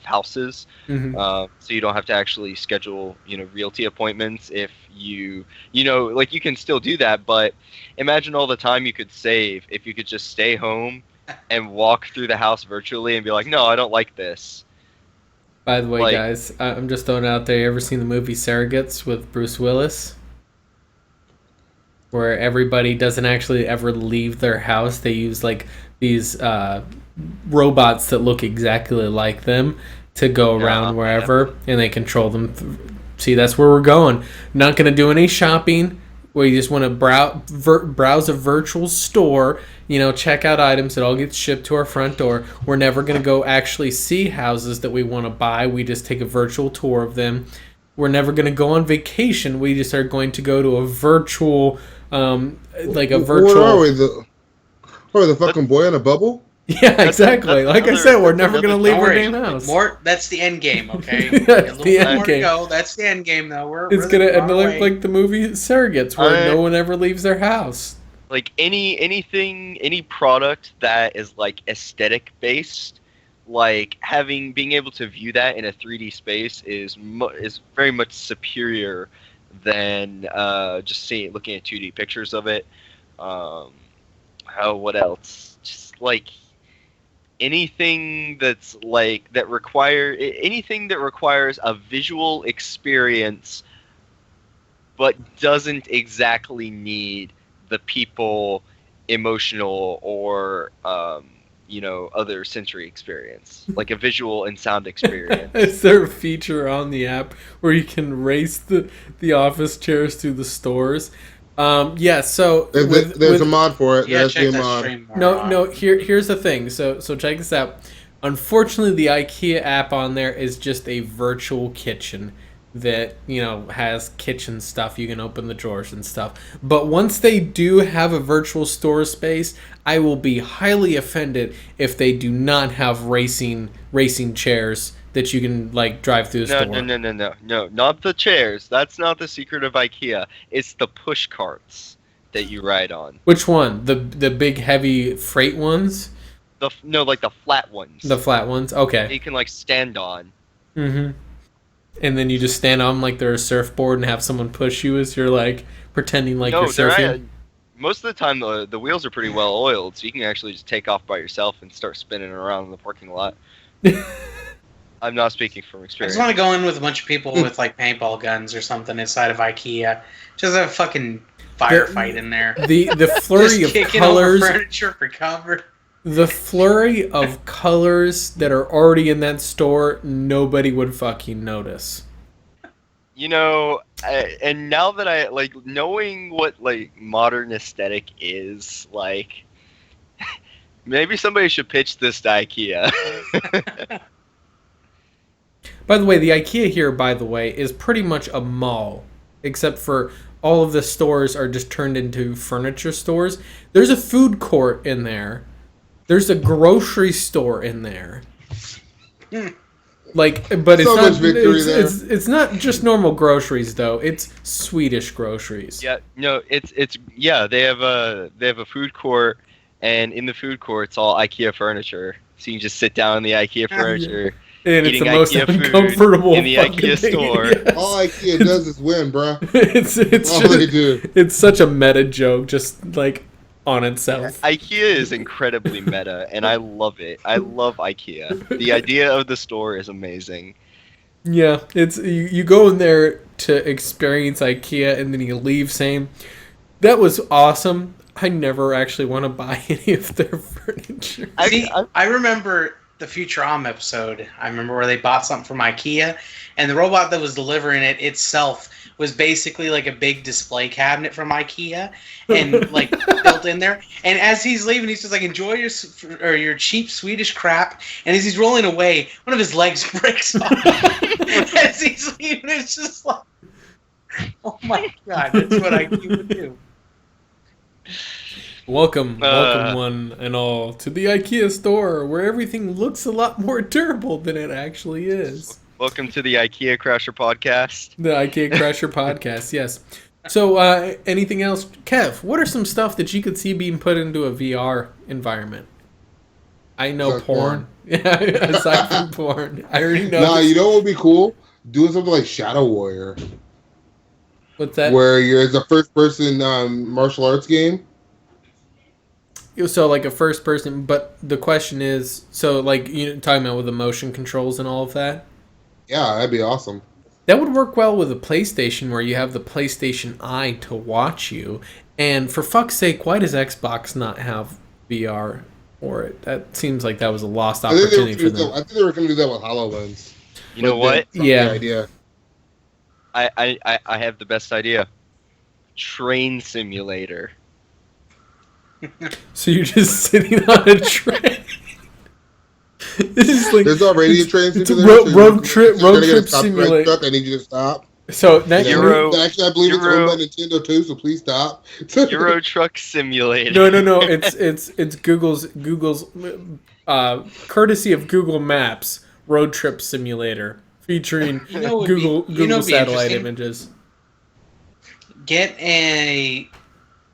houses. So you don't have to actually schedule realty appointments. If you like you can still do that, but imagine all the time you could save if you could just stay home and walk through the house virtually and be like, no, I don't like this. By the way, guys, I'm just throwing it out there. You ever seen the movie Surrogates with Bruce Willis? Where everybody doesn't actually ever leave their house. They use like these robots that look exactly like them to go around wherever, and they control them. See, that's where we're going. Not going to do any shopping. Where you just want to browse a virtual store, check out items. It all gets shipped to our front door. We're never going to go actually see houses that we want to buy. We just take a virtual tour of them. We're never going to go on vacation. We just are going to go to a virtual, like a virtual... Where are we? The fucking boy in a bubble? Yeah, exactly. Like I said, we're never going to leave our damn house. That's the end game, okay? That's the end game. That's the end game, though. It's going to end up like the movie Surrogates, where no one ever leaves their house. Like any product that is like aesthetic based, like being able to view that in a 3D space is very much superior than just looking at 2D pictures of it. What else? Just like anything that requires a visual experience but doesn't exactly need the people emotional or other sensory experience, like a visual and sound experience. Is there a feature on the app where you can race the office chairs through the stores? So there's a mod for it. Yeah, check that stream. No. Here's the thing. So check this out. Unfortunately, the IKEA app on there is just a virtual kitchen that has kitchen stuff. You can open the drawers and stuff. But once they do have a virtual store space, I will be highly offended if they do not have racing chairs that you can like drive through the store. No, not the chairs. That's not the secret of IKEA. It's the push carts that you ride on. Which one? The big heavy freight ones? Like the flat ones. The flat ones. Okay. You can like stand on. Mm-hmm. And then you just stand on like they're a surfboard and have someone push you as you're like pretending like you're surfing. Most of the time, the wheels are pretty well oiled, so you can actually just take off by yourself and start spinning around in the parking lot. I'm not speaking from I experience. just want to go in with a bunch of people with like paintball guns or something inside of IKEA. Just have a fucking firefight in there. The flurry just of colors, over furniture for cover. the flurry of colors that are already in that store, nobody would fucking notice. You know, and now that I like knowing what like modern aesthetic is, like maybe somebody should pitch this to IKEA. By the way, the IKEA here, by the way, is pretty much a mall, except for all of the stores are just turned into furniture stores. There's a food court in there. There's a grocery store in there. Like, but it's So not. much victory there. It's not just normal groceries though. It's Swedish groceries. Yeah, no, it's yeah. They have a food court, and in the food court, it's all IKEA furniture. So you can just sit down in the IKEA furniture. And it's the most IKEA food uncomfortable in the fucking IKEA thing. store. Yes. All IKEA does is win, bro. It's All just, they do. it's such a meta joke, just like on itself. IKEA is incredibly meta, and I love it. I love IKEA. The idea of the store is amazing. Yeah, it's you go in there to experience IKEA, and then you leave saying, "That was awesome. I never actually want to buy any of their furniture." I remember the Futurama episode. I remember where they bought something from IKEA, and the robot that was delivering it itself was basically like a big display cabinet from IKEA, and like built in there. And as he's leaving, he's just like, "Enjoy your cheap Swedish crap." And as he's rolling away, one of his legs breaks off. As he's leaving, it's just like, oh my god, that's what IKEA would do. Welcome one and all to the IKEA store, where everything looks a lot more durable than it actually is. Welcome to the IKEA Crasher podcast. The IKEA Crasher podcast, yes. So, anything else? Kev, what are some stuff that you could see being put into a VR environment? I know porn. Yeah, aside from porn. I already know. Nah, you know what would be cool? Doing something like Shadow Warrior. What's that? Where it's a first-person martial arts game. So, like a first person, but the question is, so like you talking about with the motion controls and all of that? Yeah, that'd be awesome. That would work well with a PlayStation, where you have the PlayStation Eye to watch you. And for fuck's sake, why does Xbox not have VR for it? That seems like that was a lost opportunity for them. I think they were going to do that with HoloLens. You know what? Yeah. Idea. I have the best idea. Train simulator. So you're just sitting on a train. Like, there's already a train it's simulator. road trip simulator. Truck, I need you to stop. So that actually, I believe it's owned by Nintendo too. So please stop. Euro Truck Simulator. No. It's Google's courtesy of Google Maps road trip simulator featuring Google satellite images.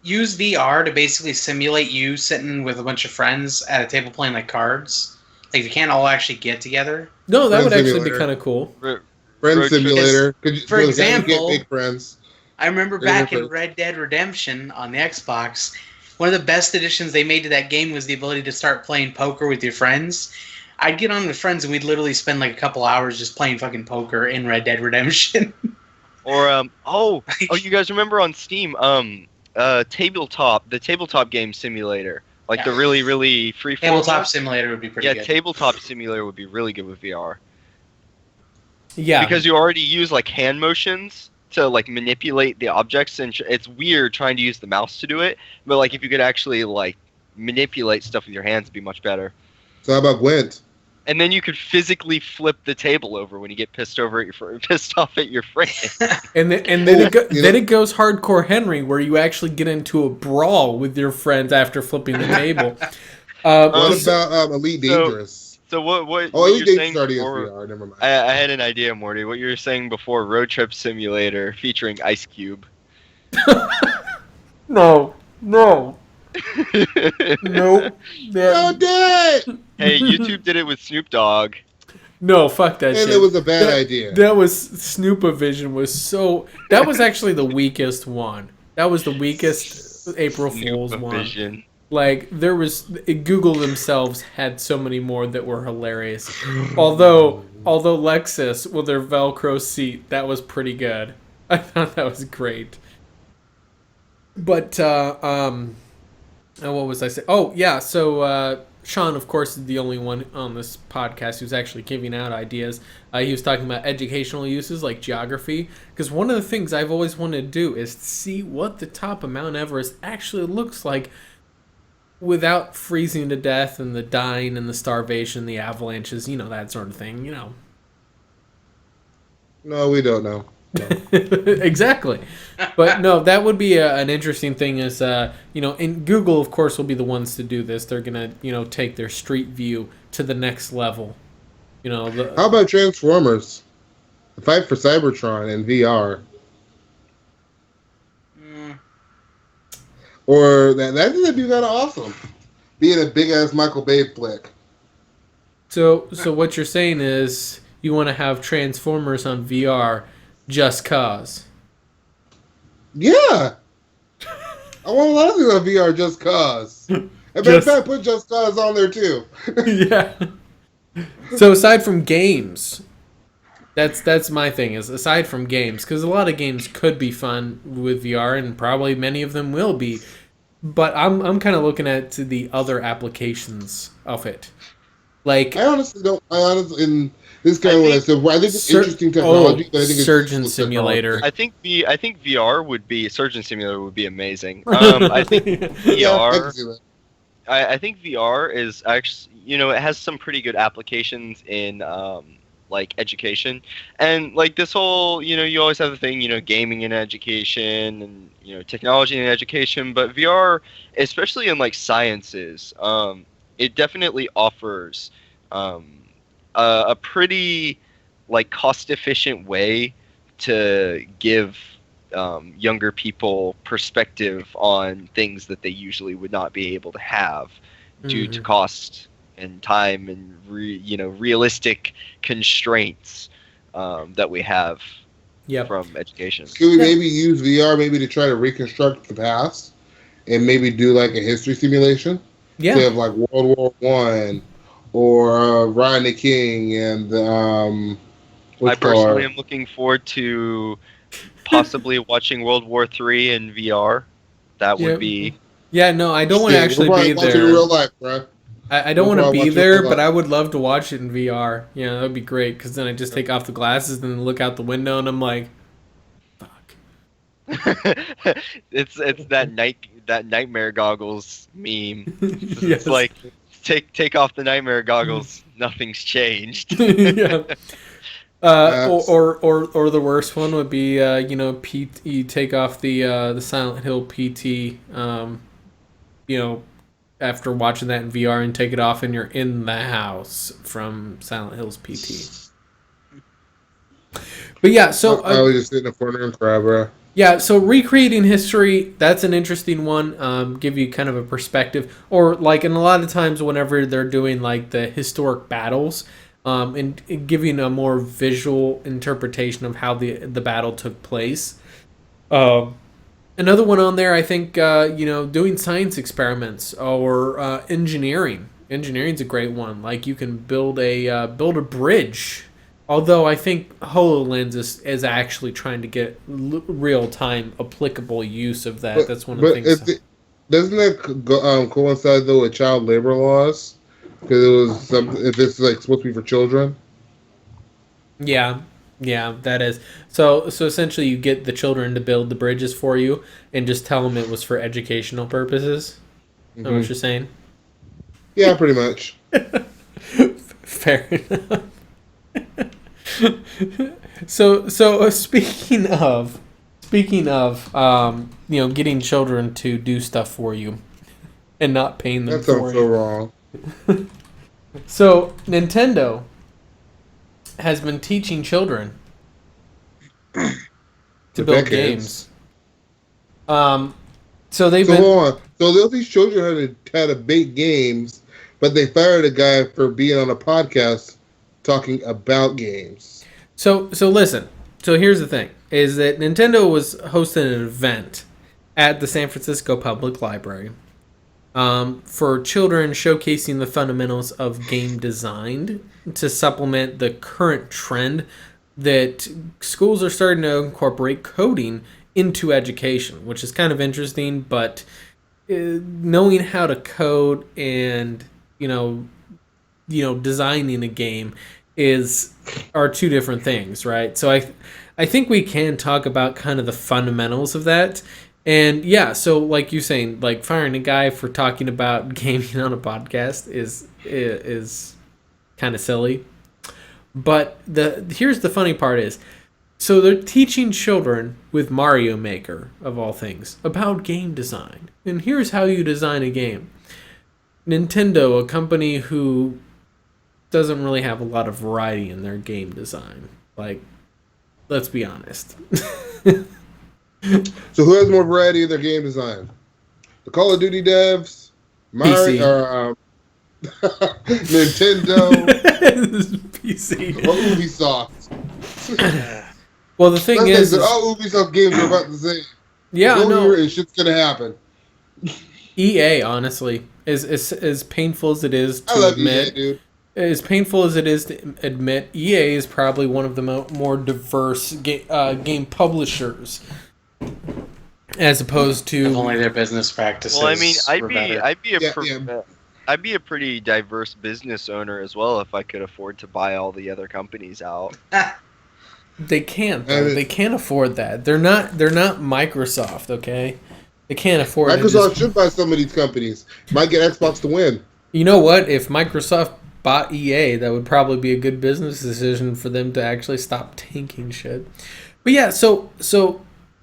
Use VR to basically simulate you sitting with a bunch of friends at a table playing like cards. Like you can't all actually get together. No, that would actually be kind of cool. Friend simulator. For example, get big friends. I remember back in Red Dead Redemption on the Xbox, one of the best additions they made to that game was the ability to start playing poker with your friends. I'd get on with friends and we'd literally spend like a couple hours just playing fucking poker in Red Dead Redemption. Or you guys remember on Steam the tabletop game simulator, like the really really free tabletop simulator would be pretty good. Yeah, tabletop simulator would be really good with VR. Yeah, because you already use like hand motions to like manipulate the objects, and it's weird trying to use the mouse to do it. But like if you could actually like manipulate stuff with your hands, it'd be much better. So how about Gwent? And then you could physically flip the table over when you get pissed off at your friend. and then it goes hardcore Henry, where you actually get into a brawl with your friends after flipping the table. What about Elite Dangerous? So what? Oh, Elite Dangerous already is VR. Never mind. I had an idea, Morty. What you were saying before, Road Trip Simulator featuring Ice Cube. No. Nope. No, dad. Hey, YouTube did it with Snoop Dogg. No, fuck that shit. And it was a bad idea. That was Snoopavision was so. That was actually the weakest one. That was the weakest April Fool's one. Like there was Google themselves had so many more that were hilarious. Although Lexus with their Velcro seat, that was pretty good. I thought that was great. But what was I saying? Oh yeah, so Sean, of course, is the only one on this podcast who's actually giving out ideas. He was talking about educational uses like geography, because one of the things I've always wanted to do is see what the top of Mount Everest actually looks like without freezing to death and the dying and the starvation, the avalanches, that sort of thing, No, we don't know. No. Exactly. But no, that would be an interesting thing is, and Google, of course, will be the ones to do this. They're going to, take their street view to the next level. How about Transformers? The fight for Cybertron in VR. Or that would be kind of awesome. Being a big-ass Michael Bay flick. So what you're saying is you want to have Transformers on VR just cause. Yeah. I want a lot of things on VR just cause. And matter of fact, put Just Cause on there too. Yeah. So aside from games, that's my thing is aside from games, because a lot of games could be fun with VR and probably many of them will be, but I'm kind of looking at the other applications of it. Like I honestly in this kind of what I said. I think it's interesting technology. But I think Surgeon Simulator. I think VR would be Surgeon Simulator would be amazing. I think VR. I think VR is actually it has some pretty good applications in like education and like this whole you always have the thing gaming in education and technology in education, but VR especially in like sciences it definitely offers a pretty like cost efficient way to give younger people perspective on things that they usually would not be able to have due to cost and time and realistic constraints that we have from education. Could we maybe use VR maybe to try to reconstruct the past and maybe do like a history simulation? Yeah. Say of like World War I or Rodney King and I personally am looking forward to possibly watching World War III in VR. That would be. Yeah, no, I don't want to actually be there. In real life, bro. I don't want to be there, but I would love to watch it in VR. Yeah, that would be great because then I just take off the glasses and look out the window and I'm like, fuck. It's that nightmare goggles meme. It's Yes. like take off the nightmare goggles, nothing's changed. Yeah. Or the worst one would be you take off the Silent Hill PT after watching that in VR and take it off and you're in the house from Silent Hill's PT. But yeah, so I was just sit in a corner and cry, bro. Yeah, so recreating history, that's an interesting one. Give you kind of a perspective, or like, and a lot of times whenever they're doing like the historic battles, and giving a more visual interpretation of how the battle took place. Another one on there, I think, doing science experiments or engineering. Engineering's a great one. Like you can build a bridge. Although I think HoloLens is actually trying to get real-time applicable use of that. That's one of the things. Doesn't that coincide though with child labor laws? Because it was if it's like supposed to be for children. Yeah, that is. So essentially, you get the children to build the bridges for you, and just tell them it was for educational purposes. Is that what you're saying? Yeah, pretty much. Fair enough. So speaking of getting children to do stuff for you and not paying them for it. That sounds so wrong. So Nintendo has been teaching children to build games. So they've been. Hold on. So these children had to make games, but they fired a guy for being on a podcast talking about games. So listen. So here's the thing: is that Nintendo was hosting an event at the San Francisco Public Library for children, showcasing the fundamentals of game design to supplement the current trend that schools are starting to incorporate coding into education, which is kind of interesting. But knowing how to code and designing a game are two different things, right? So I think we can talk about kind of the fundamentals of that. And yeah, so like you saying, like firing a guy for talking about gaming on a podcast is kind of silly. But here's the funny part is, so they're teaching children with Mario Maker, of all things, about game design. And here's how you design a game. Nintendo, a company who doesn't really have a lot of variety in their game design. Like, let's be honest. So who has more variety in their game design? The Call of Duty devs, Mario, Nintendo, PC, or Ubisoft. Well, the thing is all Ubisoft games are about the same. Yeah, no, and shit's gonna happen. EA, honestly, as painful as it is to admit, EA, dude. As painful as it is to admit, EA is probably one of the more diverse game publishers, as opposed to if only their business practices. Well, I mean, I'd be a pretty diverse business owner as well if I could afford to buy all the other companies out. They can't. They can't afford that. They're not Microsoft. Okay, they can't afford. Microsoft should buy some of these companies. Might get Xbox to win. You know what? If Microsoft bought EA, that would probably be a good business decision for them to actually stop tanking shit. But yeah, so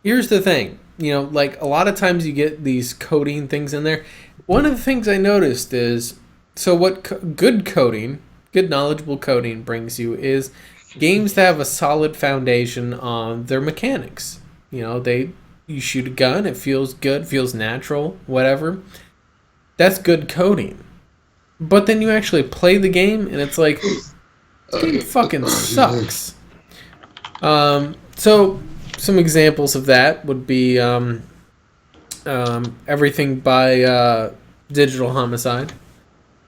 here's the thing. Like a lot of times you get these coding things in there. One of the things I noticed is, so what good coding, good knowledgeable coding brings you is games that have a solid foundation on their mechanics. You shoot a gun, it feels good, feels natural, whatever. That's good coding. But then you actually play the game, and it's like, this game fucking sucks. So some examples of that would be everything by Digital Homicide.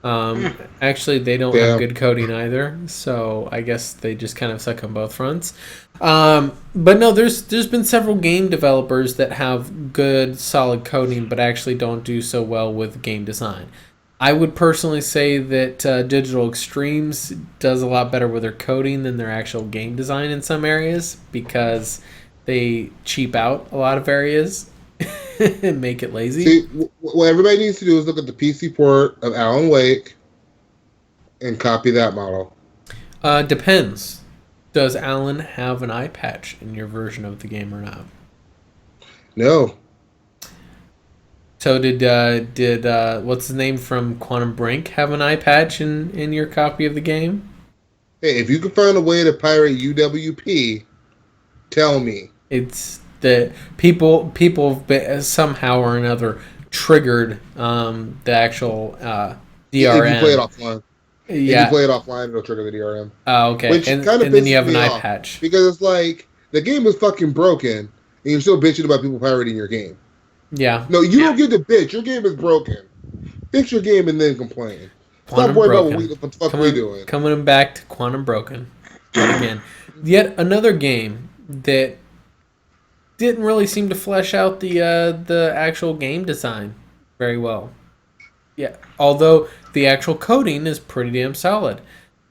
Actually, they don't have good coding either, so I guess they just kind of suck on both fronts. But no, there's been several game developers that have good, solid coding, but actually don't do so well with game design. I would personally say that Digital Extremes does a lot better with their coding than their actual game design in some areas, because they cheap out a lot of areas and make it lazy. See, what everybody needs to do is look at the PC port of Alan Wake and copy that model. Depends. Does Alan have an eye patch in your version of the game or not? No. So did what's his name from Quantum Brink have an eye patch in your copy of the game? Hey, if you can find a way to pirate UWP, tell me. It's that people somehow or another triggered the actual DRM. If you play it offline. Yeah. If you play it offline, it'll trigger the DRM. Oh, okay. Which and kind of then you have an eye off, patch. because it's like the game is fucking broken, and you're still bitching about people pirating your game. Yeah. No, you don't get to bitch. Your game is broken. Fix your game and then complain. Stop worrying about what the fuck we're doing. Coming back to Quantum Broken again. Yet another game that didn't really seem to flesh out the actual game design very well. Yeah, although the actual coding is pretty damn solid.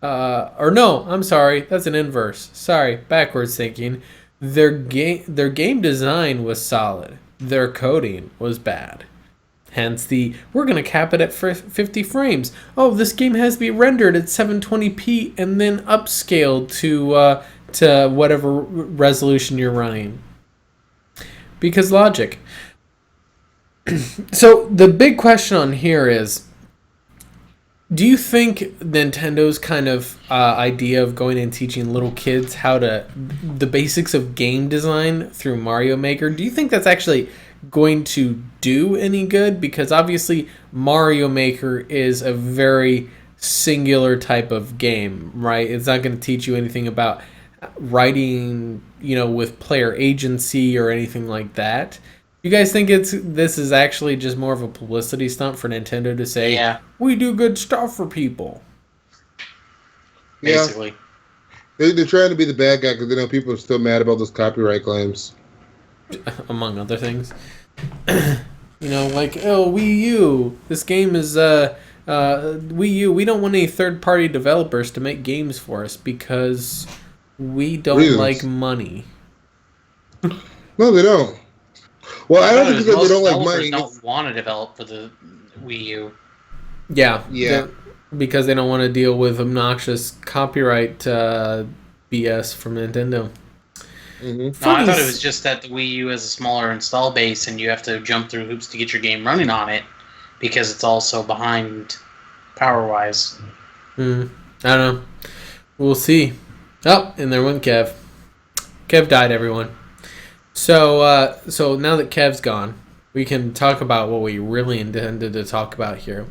Or no, I'm sorry, that's an inverse. Sorry, backwards thinking. Their game design was solid. Their coding was bad. Hence we're going to cap it at 50 frames. Oh, this game has to be rendered at 720p and then upscaled to whatever resolution you're running. Because logic. So the big question on here is, do you think Nintendo's kind of idea of going and teaching little kids the basics of game design through Mario Maker, do you think that's actually going to do any good? Because obviously Mario Maker is a very singular type of game, right? It's not going to teach you anything about writing, with player agency or anything like that. You guys think this is actually just more of a publicity stunt for Nintendo to say, we do good stuff for people? Basically. They're trying to be the bad guy because they know people are still mad about those copyright claims. Among other things. Like, Wii U. This game is, Wii U. We don't want any third-party developers to make games for us because we don't like money. No, they don't. Well, I don't think because they don't like money. Don't want to develop for the Wii U. Yeah. Because they don't want to deal with obnoxious copyright BS from Nintendo. Mm-hmm. No, I thought it was just that the Wii U has a smaller install base and you have to jump through hoops to get your game running on it because it's also behind power-wise. I don't know. We'll see. Oh, and there went Kev. Kev died, everyone. So now that Kev's gone, we can talk about what we really intended to talk about here,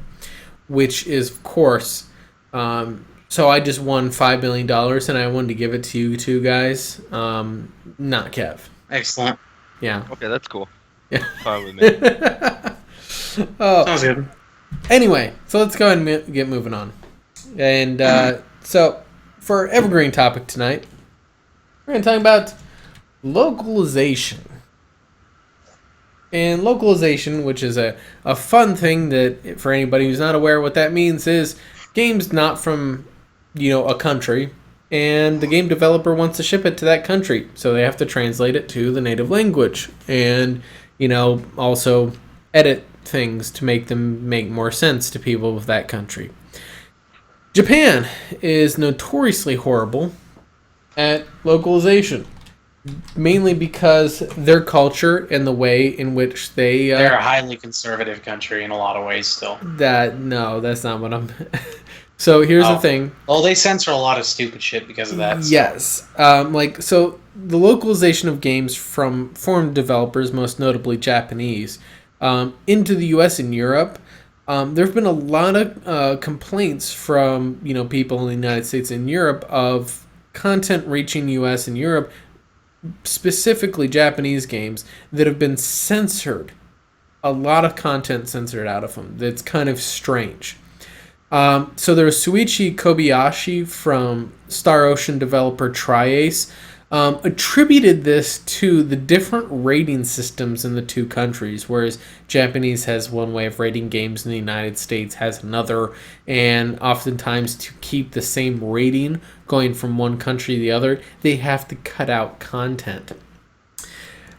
which is, of course, so I just won $5 million, and I wanted to give it to you two guys, not Kev. Excellent. Yeah. Okay, that's cool. Yeah. Fine with me. Sounds good. Anyway, so let's go ahead and get moving on. And so for our evergreen topic tonight, we're going to talk about localization. And localization, which is a fun thing that, for anybody who's not aware, what that means is games not from, a country, and the game developer wants to ship it to that country, so they have to translate it to the native language, and, also edit things to make them make more sense to people of that country. Japan is notoriously horrible at localization. Mainly because their culture and the way in which they're a highly conservative country in a lot of ways still. That's not what I'm... So here's the thing. Well, they censor a lot of stupid shit because of that. Yes. So the localization of games from foreign developers, most notably Japanese, into the US and Europe, there have been a lot of complaints from, people in the United States and Europe of content reaching US and Europe, specifically Japanese games, that have been censored. A lot of content censored out of them. That's kind of strange. So there's Suichi Kobayashi from Star Ocean developer Tri-Ace attributed this to the different rating systems in the two countries, whereas Japanese has one way of rating games and the United States has another, and oftentimes to keep the same rating going from one country to the other, they have to cut out content.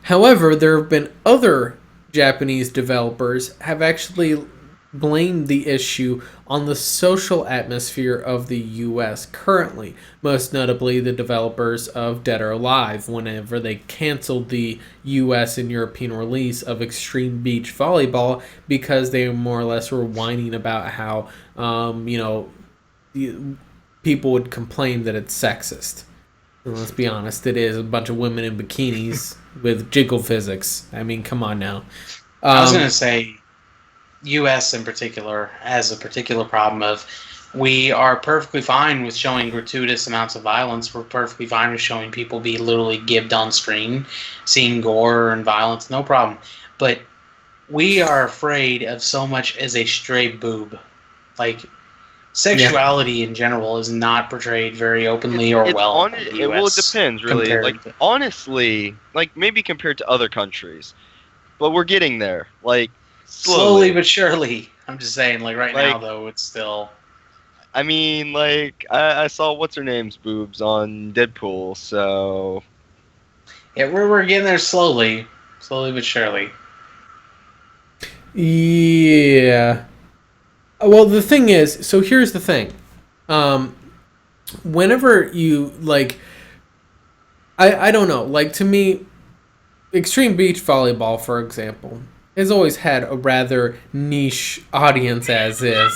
However, there have been other Japanese developers have actually blamed the issue on the social atmosphere of the US currently, most notably the developers of Dead or Alive, whenever they canceled the US and European release of Extreme Beach Volleyball because they more or less were whining about how, people would complain that it's sexist. And let's be honest, it is a bunch of women in bikinis with jiggle physics. I mean, come on now. I was going to say, U.S. in particular has a particular problem of we are perfectly fine with showing gratuitous amounts of violence. We're perfectly fine with showing people be literally gibbed on screen, seeing gore and violence, no problem. But we are afraid of so much as a stray boob. Like, sexuality in general is not portrayed very openly or well in the US. It depends, really. Like, honestly, like, maybe compared to other countries. But we're getting there. Like, slowly but surely. I'm just saying, like, now, though, it's still... I mean, like, I saw what's-her-name's boobs on Deadpool, so... Yeah, we're getting there slowly. Slowly but surely. Yeah. Well, the thing is... So here's the thing. Whenever you, like... I don't know. Like, to me, Extreme Beach Volleyball, for example, has always had a rather niche audience as is.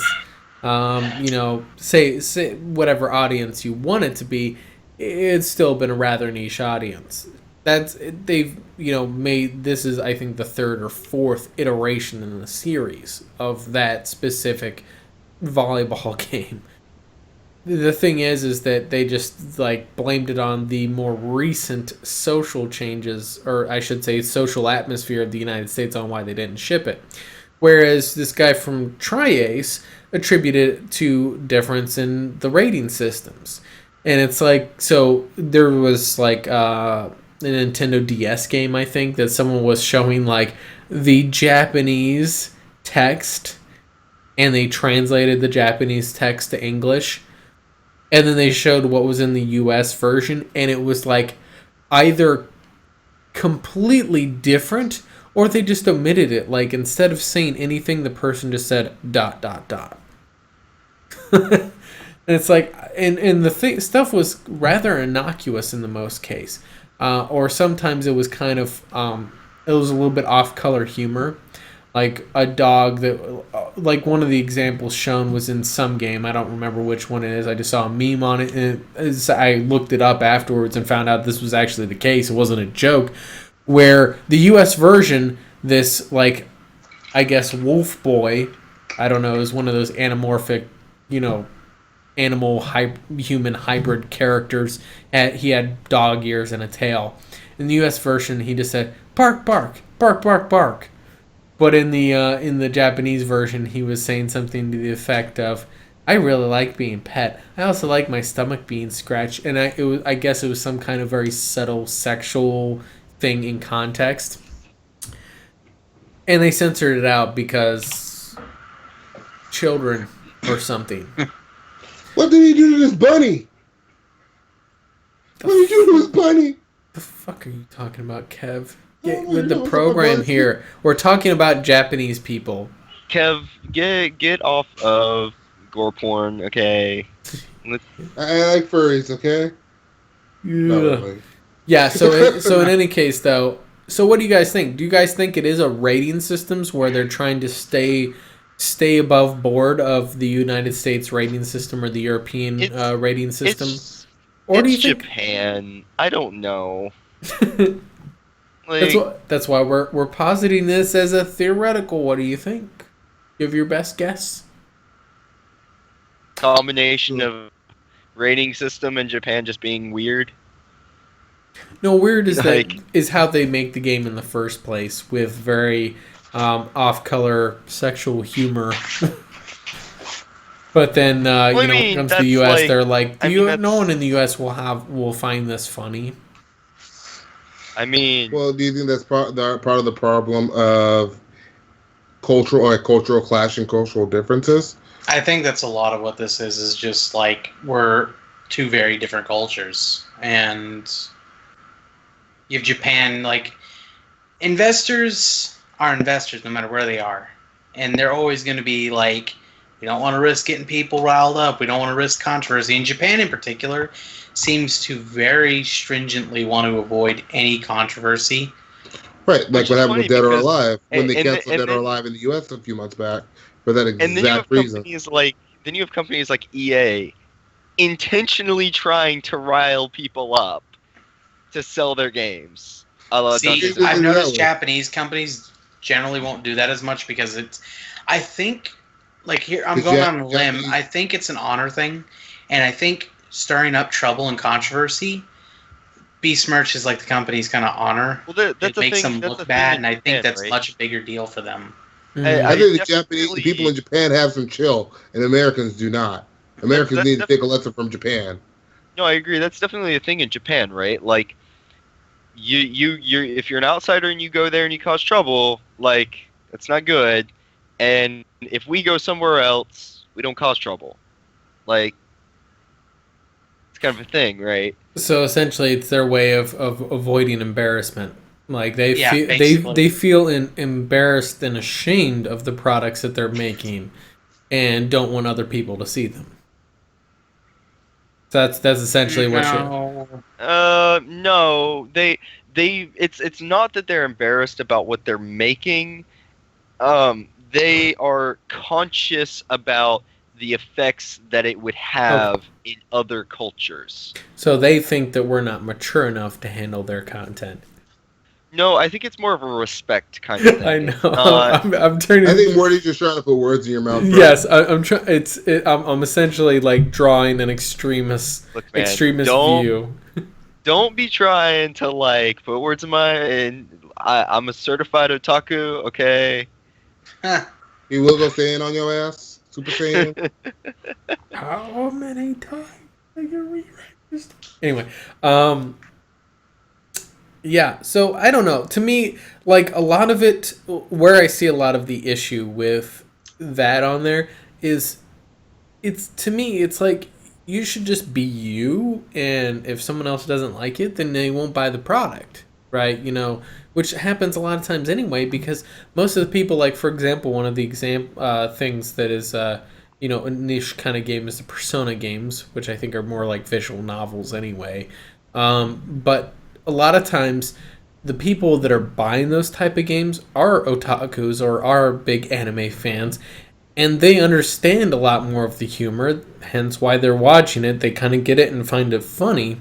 Say whatever audience you want it to be, it's still been a rather niche audience. They've made, this is I think the third or fourth iteration in the series of that specific volleyball game. The thing is that they just like blamed it on the more recent social changes, or I should say, social atmosphere of the United States on why they didn't ship it. Whereas this guy from Tri-Ace attributed it to difference in the rating systems. And it's like, so there was like a Nintendo DS game, I think, that someone was showing like the Japanese text, and they translated the Japanese text to English. And then they showed what was in the US version, and it was like either completely different, or they just omitted it. Like, instead of saying anything, the person just said ... And it's like, and the stuff was rather innocuous in the most case. Or sometimes it was kind of, it was a little bit off-color humor. Like a dog that, like one of the examples shown was in some game. I don't remember which one it is. I just saw a meme on it, and I looked it up afterwards and found out this was actually the case. It wasn't a joke. Where the U.S. version, this like, I guess wolf boy, I don't know, is one of those anamorphic, animal human hybrid characters. He had dog ears and a tail. In the U.S. version, he just said bark, bark, bark, bark, bark. But in the Japanese version, he was saying something to the effect of, "I really like being pet. I also like my stomach being scratched." And I guess it was some kind of very subtle sexual thing in context. And they censored it out because children or something. What did he do to this bunny? What did he do to his bunny? The fuck are you talking about, Kev? Get with the program here. We're talking about Japanese people. Kev, get off of gore porn, okay? I like furries, okay? Yeah. Yeah. So in any case, though, so what do you guys think? Do you guys think it is a rating systems where they're trying to stay above board of the United States rating system or the European rating system? Or do you think Japan? I don't know. That's why we're positing this as a theoretical. What do you think? Give your best guess. Combination of rating system and Japan just being weird. No, weird is how they make the game in the first place, with very off-color sexual humor. But then when it comes to the U.S., they're like, no one in the U.S. will find this funny. I mean, well, do you think that's part of the problem of cultural clash and cultural differences? I think that's a lot of what this is just like we're two very different cultures, and you have Japan. Like, investors are investors no matter where they are, and they're always going to be like, we don't want to risk getting people riled up. We don't want to risk controversy. And Japan, in particular, seems to very stringently want to avoid any controversy. Right, like what happened with Dead or Alive when they canceled Dead or Alive in the U.S. a few months back for that exact reason. Then you have companies like EA intentionally trying to rile people up to sell their games. See, I've noticed Japanese companies generally won't do that as much because I think, like here, I'm going on a limb. I think it's an honor thing, and I think stirring up trouble and controversy besmirches like the company's kind of honor. Well, it makes them look bad, and I think that's a much bigger deal for them. I think the Japanese people in Japan have some chill, and Americans do not. Americans need to take a lesson from Japan. No, I agree. That's definitely a thing in Japan, right? Like, you if you're an outsider and you go there and you cause trouble, like, that's not good. And if we go somewhere else, we don't cause trouble. Like, it's kind of a thing, right? So essentially, it's their way of avoiding embarrassment. Like they feel embarrassed and ashamed of the products that they're making, and don't want other people to see them. So that's essentially what you're. No, it's not that they're embarrassed about what they're making. They are conscious about the effects that it would have in other cultures. So they think that we're not mature enough to handle their content. No, I think it's more of a respect kind of thing. I know. I'm turning. I think Morty's just trying to put words in your mouth. Bro. Yes, I'm trying. I'm essentially like drawing an extremist view. Don't be trying to like put words in my. And I'm a certified otaku. Okay. He will go Saiyan on your ass. Super Saiyan. How many times I can rewrite this? Anyway, yeah, so I don't know. To me, like a lot of it, where I see a lot of the issue with that on there is, to me, it's like you should just be you, and if someone else doesn't like it, then they won't buy the product, right? Which happens a lot of times anyway, because most of the people, like for example, one of the things that is, a niche kind of game is the Persona games, which I think are more like visual novels anyway. But a lot of times the people that are buying those type of games are otakus or are big anime fans, and they understand a lot more of the humor, hence why they're watching it. They kind of get it and find it funny,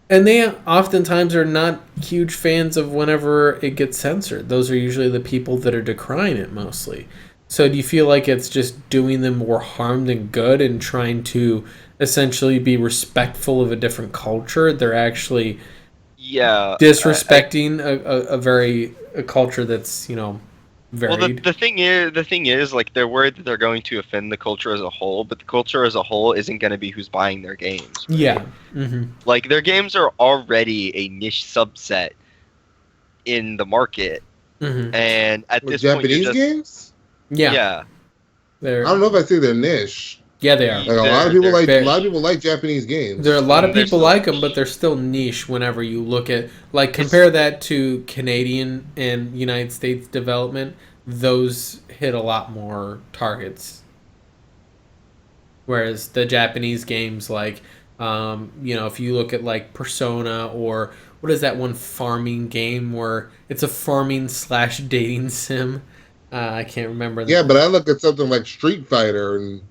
and they oftentimes are not huge fans of whenever it gets censored. Those are usually the people that are decrying it mostly. So do you feel like it's just doing them more harm than good and trying to essentially be respectful of a different culture? They're actually disrespecting a culture that's varied. Well, the thing is, like they're worried that they're going to offend the culture as a whole, but the culture as a whole isn't going to be who's buying their games. Right? Yeah, mm-hmm. Like their games are already a niche subset in the market, and at this Japanese point, games. Yeah. I don't know if I say they're niche. Yeah, they are. Like a lot of people like Japanese games. There are a lot of people like them, but they're still niche whenever you look at, like, compare that to Canadian and United States development. Those hit a lot more targets. Whereas the Japanese games, like, if you look at, like, Persona, or what is that one farming game where it's a farming / dating sim? I can't remember. Yeah, but I look at something like Street Fighter, and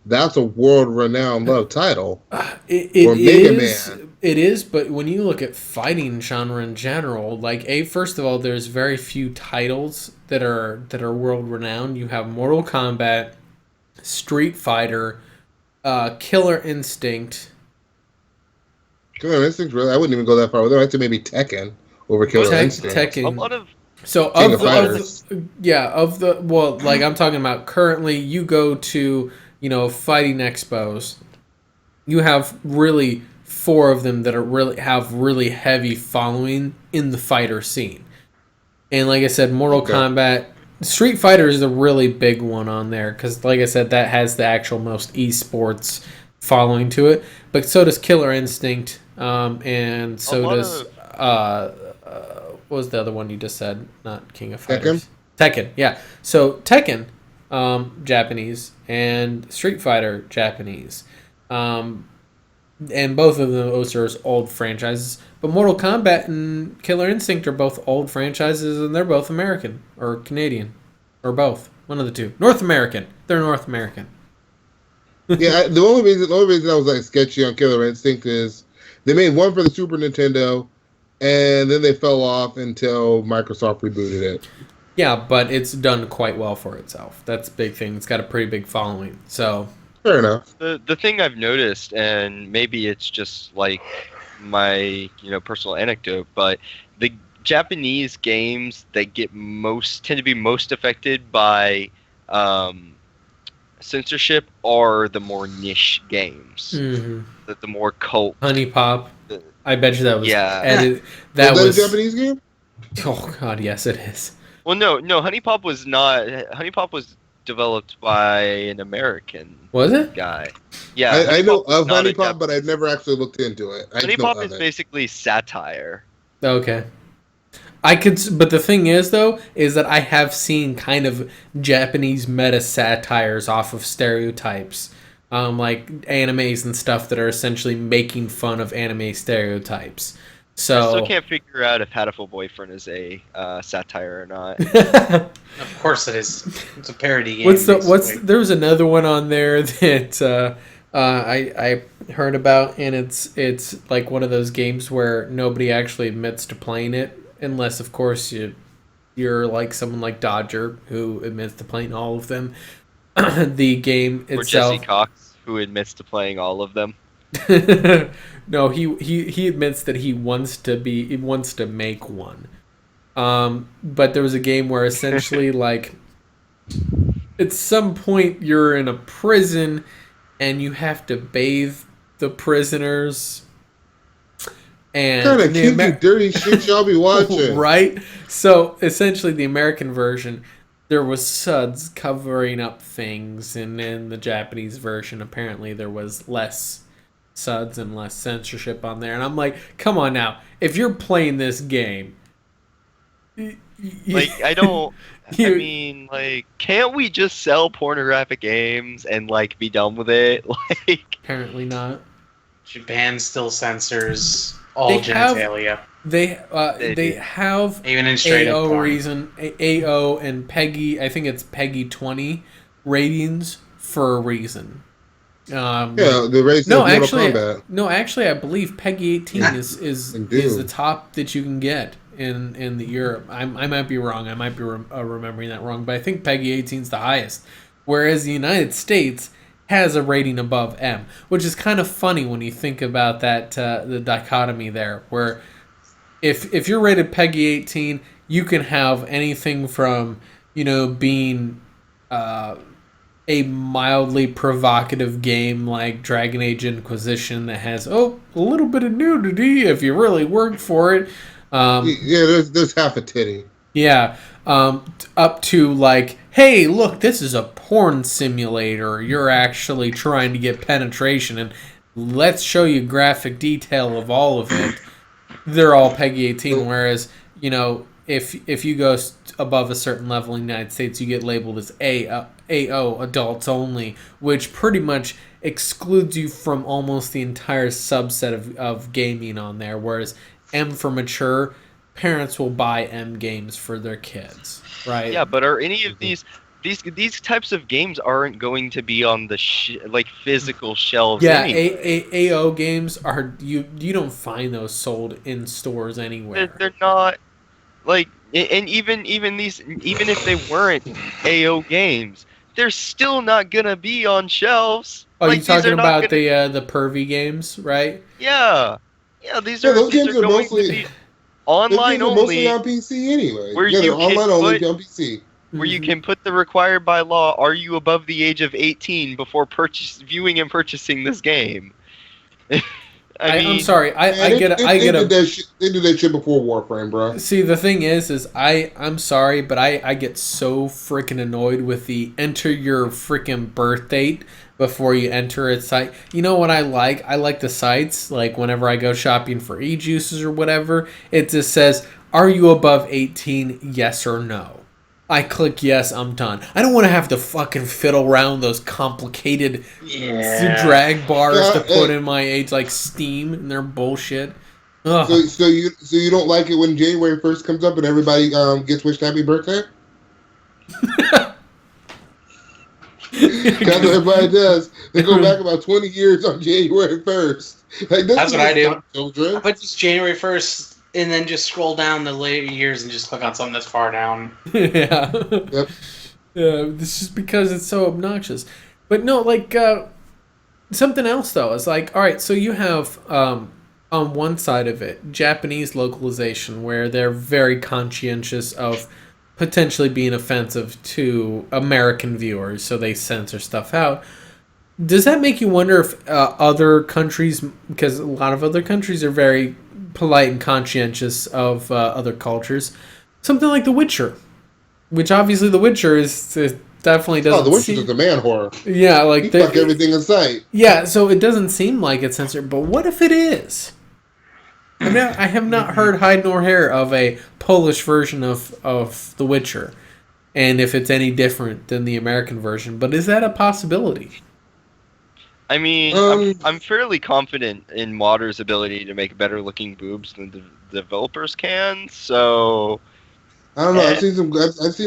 that's a world-renowned love title. Or Mega Man. It is, but when you look at fighting genre in general, like first of all, there's very few titles that are world-renowned. You have Mortal Kombat, Street Fighter, Killer Instinct. Killer Instinct, really? I wouldn't even go that far with it. I'd say maybe Tekken over Killer Instinct. Tekken. A lot of So I'm talking about currently. You go to fighting expos, you have really 4 of them that are have really heavy following in the fighter scene, and like I said, Mortal Kombat, Street Fighter is the really big one on there because, like I said, that has the actual most esports following to it. But so does Killer Instinct, and so does what was the other one you just said? Not King of Fighters. Tekken, yeah. So Tekken, Japanese, and Street Fighter, Japanese. And both of those are old franchises. But Mortal Kombat and Killer Instinct are both old franchises, and they're both American or Canadian. Or both. One of the two. North American. They're North American. Yeah, the only reason I was like sketchy on Killer Instinct is they made one for the Super Nintendo, and then they fell off until Microsoft rebooted it. Yeah, but it's done quite well for itself. That's a big thing. It's got a pretty big following. So fair enough. The thing I've noticed, and maybe it's just like my personal anecdote, but the Japanese games that tend to be most affected by censorship are the more niche games. Mm-hmm. The more cult. Honey Pop. I bet you that was edited. That was a Japanese game? Oh god, yes it is. Well, no, Honey Pop was not. Honey Pop was developed by an American guy. Yeah, I know of Honey Pop, but I've never actually looked into it. Honey Pop is basically satire. Okay. But the thing is, though, is that I have seen kind of Japanese meta satires off of stereotypes. Like animes and stuff that are essentially making fun of anime stereotypes. So I still can't figure out if Hatoful Boyfriend is a satire or not. Of course it is. It's a parody game. There was another one on there that I heard about, and it's like one of those games where nobody actually admits to playing it. unless of course you're like someone like Dodger who admits to playing all of them. The game Or itself. Jesse Cox, who admits to playing all of them. No, he admits that he wants to make one. But there was a game where essentially like at some point you're in a prison and you have to bathe the prisoners. And what kind of kinky, dirty shit y'all be watching? Right? So essentially the American version, there was suds covering up things, and in the Japanese version apparently there was less suds and less censorship on there. And I'm like, come on now, if you're playing this game, like I don't. I mean, like, can't we just sell pornographic games and like be done with it? Like, apparently not. Japan still censors all genitalia. They have even in straight AO up porn. AO and PEGI. I think it's PEGI 20 ratings for a reason. The race no, of Mortal actually, Kombat. no, actually, I believe PEGI 18 is the top that you can get in the Europe. I might be wrong. I might be remembering that wrong, but I think PEGI 18 is the highest, whereas the United States has a rating above M, which is kind of funny when you think about that the dichotomy there, where if you're rated PEGI 18, you can have anything from being a mildly provocative game like Dragon Age Inquisition that has a little bit of nudity if you really work for it. There's half a titty. Yeah, up to like, hey, look, this is a porn simulator. You're actually trying to get penetration, and let's show you graphic detail of all of it. They're all PEGI 18, whereas if you go above a certain level in the United States, you get labeled as AO, adults only, which pretty much excludes you from almost the entire subset of gaming on there, whereas M for mature, parents will buy M games for their kids, right? Yeah, but are any of these types of games aren't going to be on the physical shelves? Yeah, anyway. AO games are you don't find those sold in stores anywhere. They're not like, and even if they weren't AO games, they're still not gonna be on shelves. Oh, like, you talking about the pervy games, right? Yeah, those games are going to be online only. Mostly on PC anyway. They're online only on PC. Where you can put the required by law, are you above the age of 18 before viewing and purchasing this game? I'm sorry. They did that shit before Warframe, bro. See, the thing is I'm sorry, but I get so freaking annoyed with the enter your freaking birth date before you enter a site. You know what I like? I like the sites, like whenever I go shopping for e-juices or whatever, it just says, are you above 18, yes or no? I click yes, I'm done. I don't want to have to fucking fiddle around those complicated drag bars to put in my age, like Steam and their bullshit. So you don't like it when January 1st comes up and everybody gets wished happy birthday? That's what everybody does. They go back about 20 years on January 1st. Like, that's what I do. Children. I put just January 1st and then just scroll down the later years and just click on something that's far down. Yeah. Yep. This is because it's so obnoxious. But no, like, something else, though, is like, all right, so you have, on one side of it, Japanese localization, where they're very conscientious of potentially being offensive to American viewers, so they censor stuff out. Does that make you wonder if other countries, because a lot of other countries are very polite and conscientious of other cultures, something like The Witcher, which obviously The Witcher is definitely doesn't. Oh, The Witcher is a man horror. Yeah, like fuck everything in sight. Yeah, so it doesn't seem like it's censored, but what if it is? I have not heard hide nor hair of a Polish version of The Witcher, and if it's any different than the American version. But is that a possibility? I mean, I'm fairly confident in modders' ability to make better looking boobs than the developers can. So I don't know. I've seen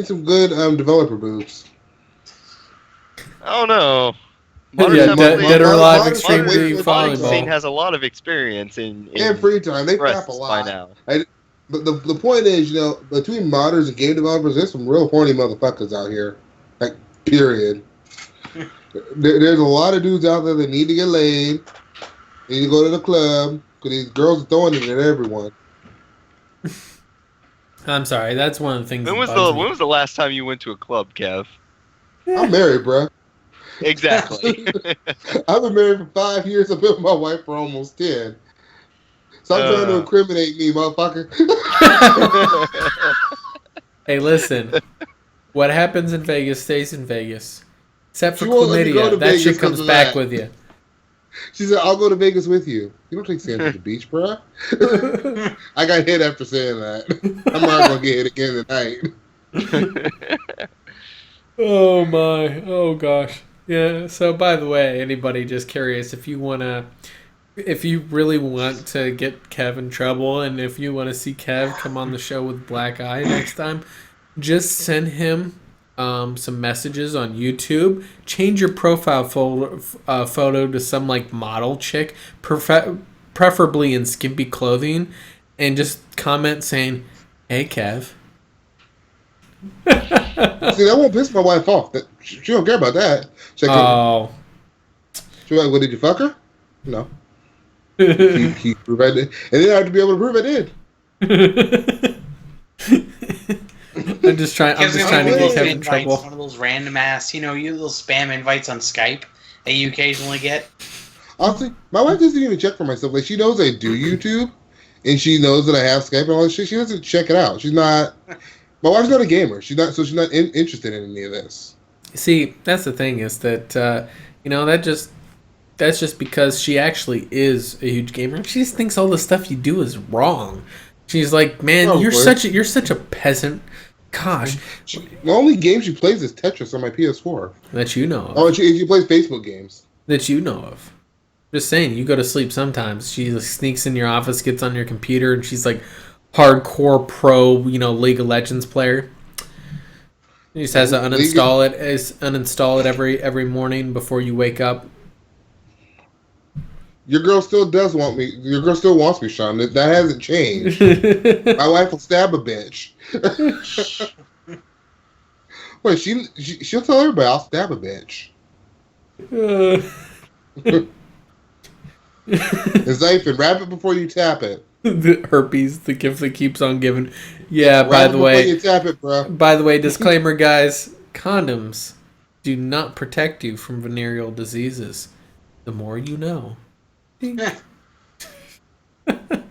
some good developer boobs. I don't know. Dead or Alive Extreme League Volleyball Volleyball has a lot of experience in free time. They flap a lot by now. But the point is, between modders and game developers, there's some real horny motherfuckers out here. Like, period. There's a lot of dudes out there that need to get laid, need to go to the club, because these girls are throwing it at everyone. I'm sorry, that's one of the things. When was the last time you went to a club, Kev? I'm married, bro. Exactly. I've been married for 5 years. I've been with my wife for almost 10. Stop trying to incriminate me, motherfucker. Hey, listen. What happens in Vegas stays in Vegas. Except for chlamydia. That shit comes back with you. She said, I'll go to Vegas with you. You don't take Sam to the beach, bro. I got hit after saying that. I'm not going to get hit again tonight. Oh, my. Oh, gosh. Yeah, so by the way, anybody just curious, if you really want to get Kev in trouble, and if you want to see Kev come on the show with black eye next time, just send him some messages on YouTube. Change your profile photo to some like model chick, preferably in skimpy clothing, and just comment saying, "Hey, Kev." See, that won't piss my wife off. She don't care about that. She's like, "What, did you fuck her?" No. He proved I did, and then I have to be able to prove I did. I'm just trying to get Kevin in trouble. One of those random ass, you little spam invites on Skype that you occasionally get. Honestly, my wife doesn't even check for myself. Like, she knows I do YouTube, and she knows that I have Skype and all this shit. She doesn't check it out. She's not. My wife's not a gamer. She's not interested in any of this. See, that's the thing is that that's just because she actually is a huge gamer. She just thinks all the stuff you do is wrong. She's like, man, you're such a peasant. Gosh, the only game she plays is Tetris on my PS4 that you know of. Oh, she plays Facebook games that you know of. Just saying, you go to sleep sometimes. She sneaks in your office, gets on your computer, and she's like hardcore pro, League of Legends player. She just has to uninstall it every morning before you wake up. Your girl still does want me. Your girl still wants me, Sean. That hasn't changed. My wife will stab a bitch. Wait, she'll tell everybody I'll stab a bitch. Zyphon, wrap it before you tap it. The herpes, the gift that keeps on giving. Yeah, by the way, you tap it, bro. By the way, disclaimer, guys: condoms do not protect you from venereal diseases. The more you know. Wrap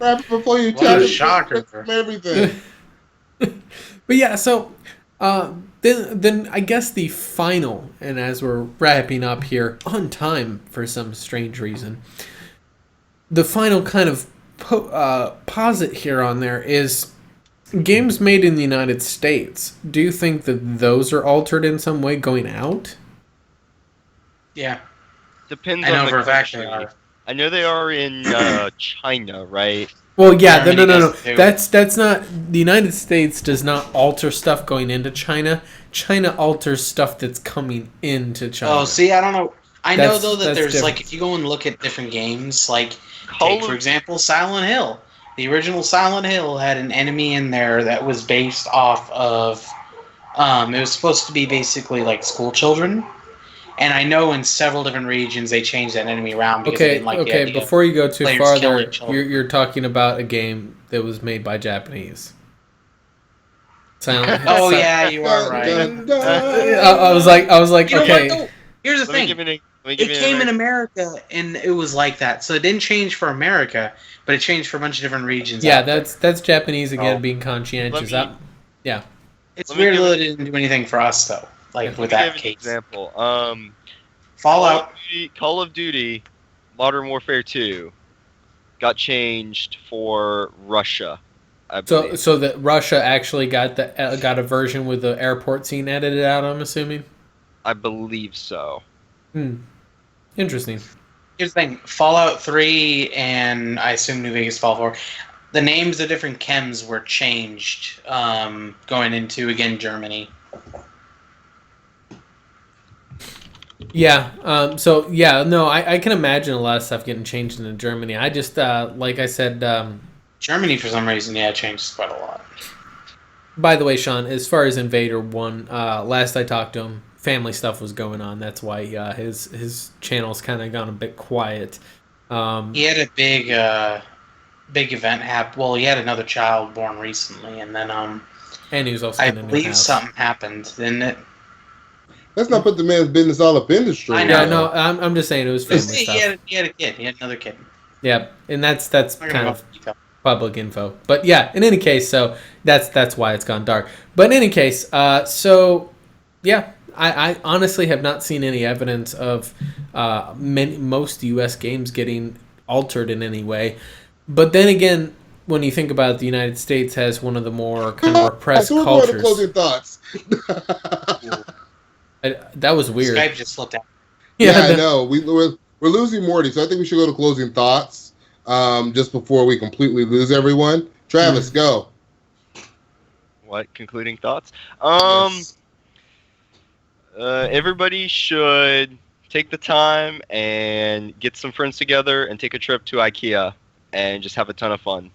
it before you tap it. Shocker! From everything. But yeah, so then I guess the final, and as we're wrapping up here on time for some strange reason, the final kind of posit here on there is games made in the United States. Do you think that those are altered in some way going out? Yeah. Depends on the for a fact country. they are. I know they are in China, right? Well, yeah, no. That's not. The United States does not alter stuff going into China. China alters stuff that's coming into China. Oh, see, I don't know. I know though that there's different. Like, if you go and look at different games, like take for example Silent Hill. The original Silent Hill had an enemy in there that was based off of. It was supposed to be basically like school children. And I know in several different regions they changed that enemy around because they didn't like the idea. Before you go too far there, you're talking about a game that was made by Japanese. Silent Hill. Oh yeah, you are right. I was like, okay. No. Here's the thing. It came in America and it was like that, so it didn't change for America, but it changed for a bunch of different regions. Yeah, that's Japanese again, being conscientious. Yeah. It's weird that it didn't do anything for us though. Like with that case. Example. Fallout. Call of Duty, Modern Warfare 2, got changed for Russia. I believe. So that Russia actually got a version with the airport scene edited out. I'm assuming. I believe so. Interesting. Here's the thing: Fallout 3 and I assume New Vegas Fallout 4. The names of different chems were changed going into again Germany. Yeah. I can imagine a lot of stuff getting changed into Germany. I just, like I said Germany, for some reason, changes quite a lot. By the way, Sean, as far as Invader 1, last I talked to him, family stuff was going on. That's why his channel's kind of gone a bit quiet. He had a big event happen. Well, he had another child born recently, and then and he was also I in a new believe house. something happened, didn't it? Let's not put the man's business all up in the street. I know. Yeah, no, I'm just saying it was family stuff. He had a kid. He had another kid. Yeah, and that's kind of public info. But yeah, in any case, so that's why it's gone dark. But in any case, so yeah, I honestly have not seen any evidence of most U.S. games getting altered in any way. But then again, when you think about it, the United States has one of the more kind of repressed so cultures. Closing thoughts. That was weird. Skype just slipped out. Yeah, I know. We're losing Morty, so I think we should go to closing thoughts just before we completely lose everyone. Travis, go. What concluding thoughts? Yes. Everybody should take the time and get some friends together and take a trip to IKEA and just have a ton of fun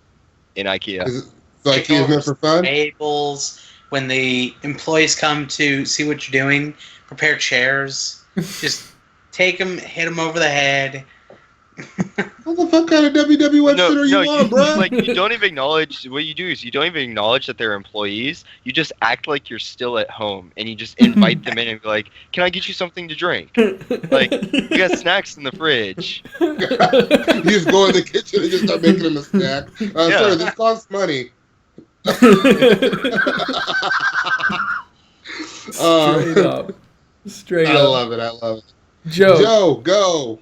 in IKEA. So IKEA is meant for fun? Tables. When the employees come to see what you're doing, prepare chairs. Just take them, hit them over the head. What the fuck kind of WWE website are you on, bro? Like, you don't even acknowledge, what you do is you don't even acknowledge that they're employees. You just act like you're still at home, and you just invite them in and be like, can I get you something to drink? Like, we got snacks in the fridge. You just go in the kitchen and just start making them a snack. Sir, this costs money. Straight up. I love it. Joe, go.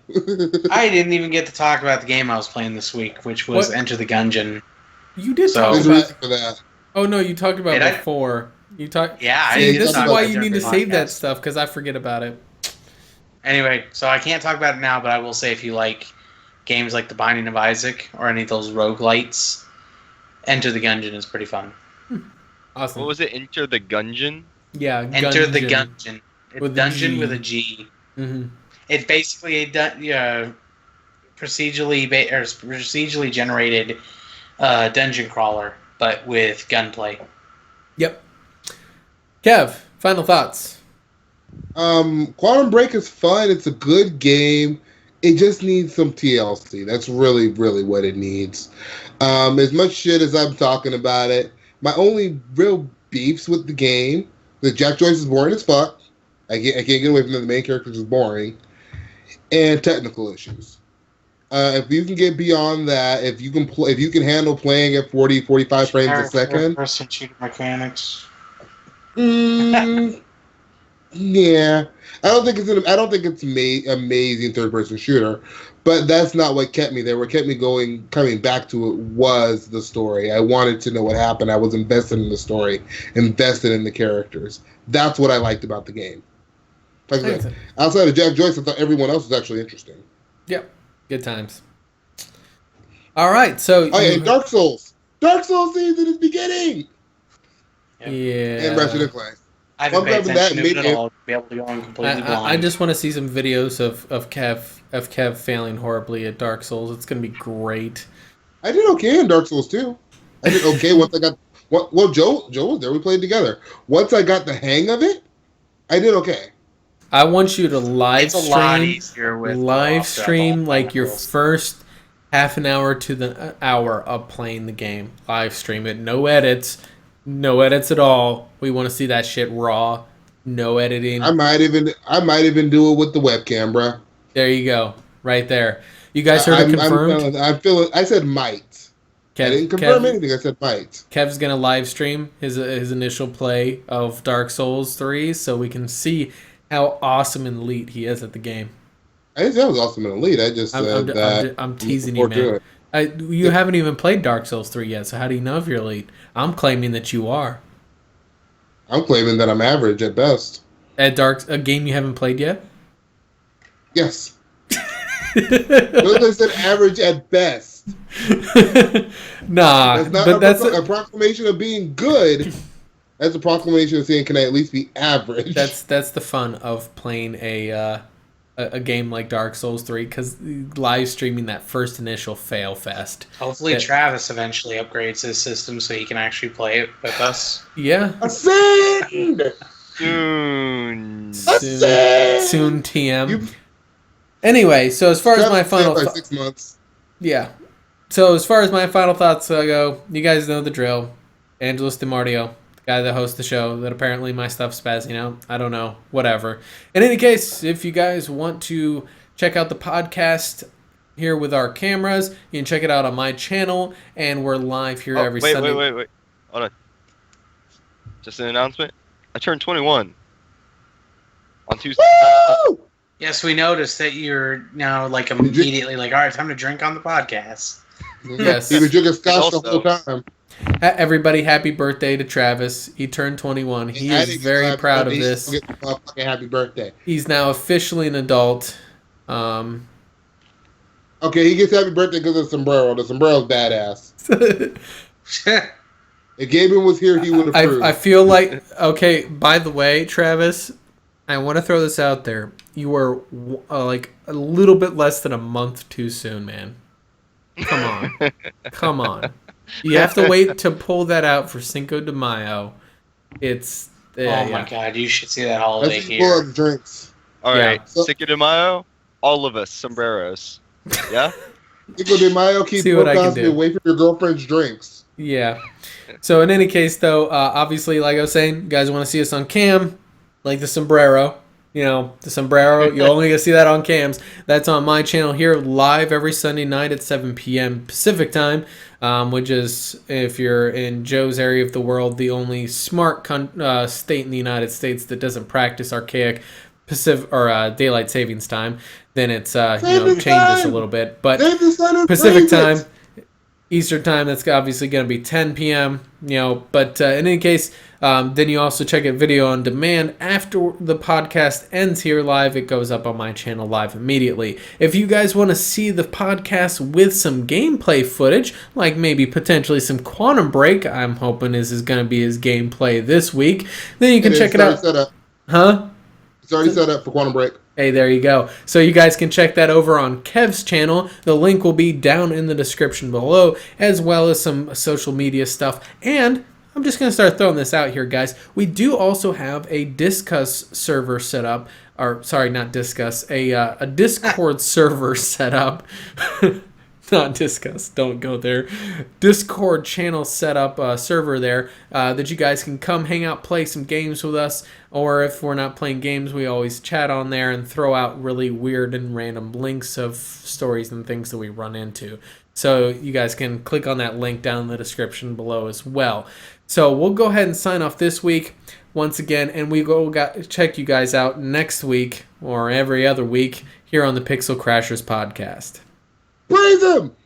I didn't even get to talk about the game I was playing this week, which was Enter the Gungeon. You did talk about it for that. Oh no, you talked about it before. You talked. Yeah, this is why you need to save that stuff, because I forget about it. Anyway, so I can't talk about it now, but I will say if you like games like The Binding of Isaac or any of those roguelites, Enter the Gungeon is pretty fun. Awesome. What was it? Enter the Gungeon? Yeah, Enter the Gungeon. It's with dungeon with a G. Mm-hmm. It's basically a procedurally generated dungeon crawler, but with gunplay. Yep. Kev, final thoughts. Quantum Break is fun. It's a good game. It just needs some TLC. That's really, really what it needs. As much shit as I'm talking about it, my only real beefs with the game, that Jack Joyce is boring as fuck. I can't get away from the main character is boring, and technical issues. If you can get beyond that, if you can handle playing at 40, 45 frames a second. Person shooter mechanics. Yeah, I don't think it's amazing third-person shooter, but that's not what kept me there. What kept me coming back to it was the story. I wanted to know what happened. I was invested in the story, invested in the characters. That's what I liked about the game. Like I said, outside of Jack Joyce, I thought everyone else was actually interesting. Yep, good times. All right, so Dark Souls. Dark Souls season is beginning. Yep. Yeah, and Ratchet & Clank. I haven't paid attention to it at all to be able to go on completely blind. I just want to see some videos of Kev failing horribly at Dark Souls. It's going to be great. I did okay in Dark Souls too. I did okay once I got. Well, Joe was there. We played together. Once I got the hang of it, I did okay. I want you to live stream like your first half an hour to the hour of playing the game. Live stream it. No edits. No edits at all. We want to see that shit raw. No editing. I might even do it with the webcam, bro. There you go. Right there. You guys heard it confirmed? I said might. I didn't confirm anything. I said might. Kev's going to live stream his initial play of Dark Souls 3 so we can see how awesome and elite he is at the game. I didn't say I was awesome and elite. I just said that. I'm teasing you, man. You haven't even played Dark Souls 3 yet, so how do you know if you're elite? I'm claiming that you are. I'm claiming that I'm average at best. At a game you haven't played yet? Yes. I said average at best. Nah, that's a proclamation of being good. That's a proclamation of saying, can I at least be average? That's the fun of playing a a game like Dark Souls 3 because live streaming that first initial fail fest. Hopefully, Travis eventually upgrades his system so he can actually play it with us. Yeah. Ascend! Soon, TM. Anyway, so as far as my final 6 months. Yeah. So as far as my final thoughts go, you guys know the drill. Angelus de Mortiel, the guy that hosts the show, that apparently my stuff's spazzing out. I don't know. Whatever. In any case, if you guys want to check out the podcast here with our cameras, you can check it out on my channel, and we're live here every Sunday. Wait. Hold on. Just an announcement. I turned 21 on Tuesday. Woo! Yes, we noticed that you're now like immediately like, all right, time to drink on the podcast. Yes. He was drinking scotch the whole time. Everybody, happy birthday to Travis. He turned 21. He is very proud of this. Happy birthday. He's now officially an adult. Okay, he gets happy birthday because of the sombrero. The sombrero's badass. If Gaben was here, he would approve. I feel like, okay, by the way, Travis, I want to throw this out there. You are like a little bit less than a month too soon, man. Come on. You have to wait to pull that out for Cinco de Mayo. It's oh my god, you should see that holiday Let's here. pull up drinks. All right, Yeah. Cinco de Mayo, all of us sombreros. Yeah. Cinco de Mayo, keep See what I can do. away from your girlfriend's drinks. Yeah. So in any case, though, obviously, like I was saying, you guys want to see us on cam, like the sombrero. You know, the sombrero, you're only going to see that on cams. That's on my channel here, live every Sunday night at 7 p.m. Pacific time, which is, if you're in Joe's area of the world, the only smart state in the United States that doesn't practice archaic Pacific or daylight savings time. Then it's changes a little bit. But Pacific time, Eastern time, that's obviously going to be 10 p.m. But in any case, then you also check it video on demand after the podcast ends here live. It goes up on my channel live immediately. If you guys want to see the podcast with some gameplay footage, like maybe potentially some Quantum Break, I'm hoping is going to be his gameplay this week, then you can check it out. Set up. Huh? It's already set up for Quantum Break. Hey, there you go. So you guys can check that over on Kev's channel. The link will be down in the description below, as well as some social media stuff. And I'm just going to start throwing this out here, guys. We do also have a Discuss server set up. Or, sorry, not Discuss. A Discord server set up. Not Discuss. Don't go there. Discord channel set up, server there that you guys can come hang out, play some games with us. Or if we're not playing games, we always chat on there and throw out really weird and random links of stories and things that we run into. So you guys can click on that link down in the description below as well. So we'll go ahead and sign off this week once again, and we check you guys out next week or every other week here on the Pixel Crashers podcast. Praise him!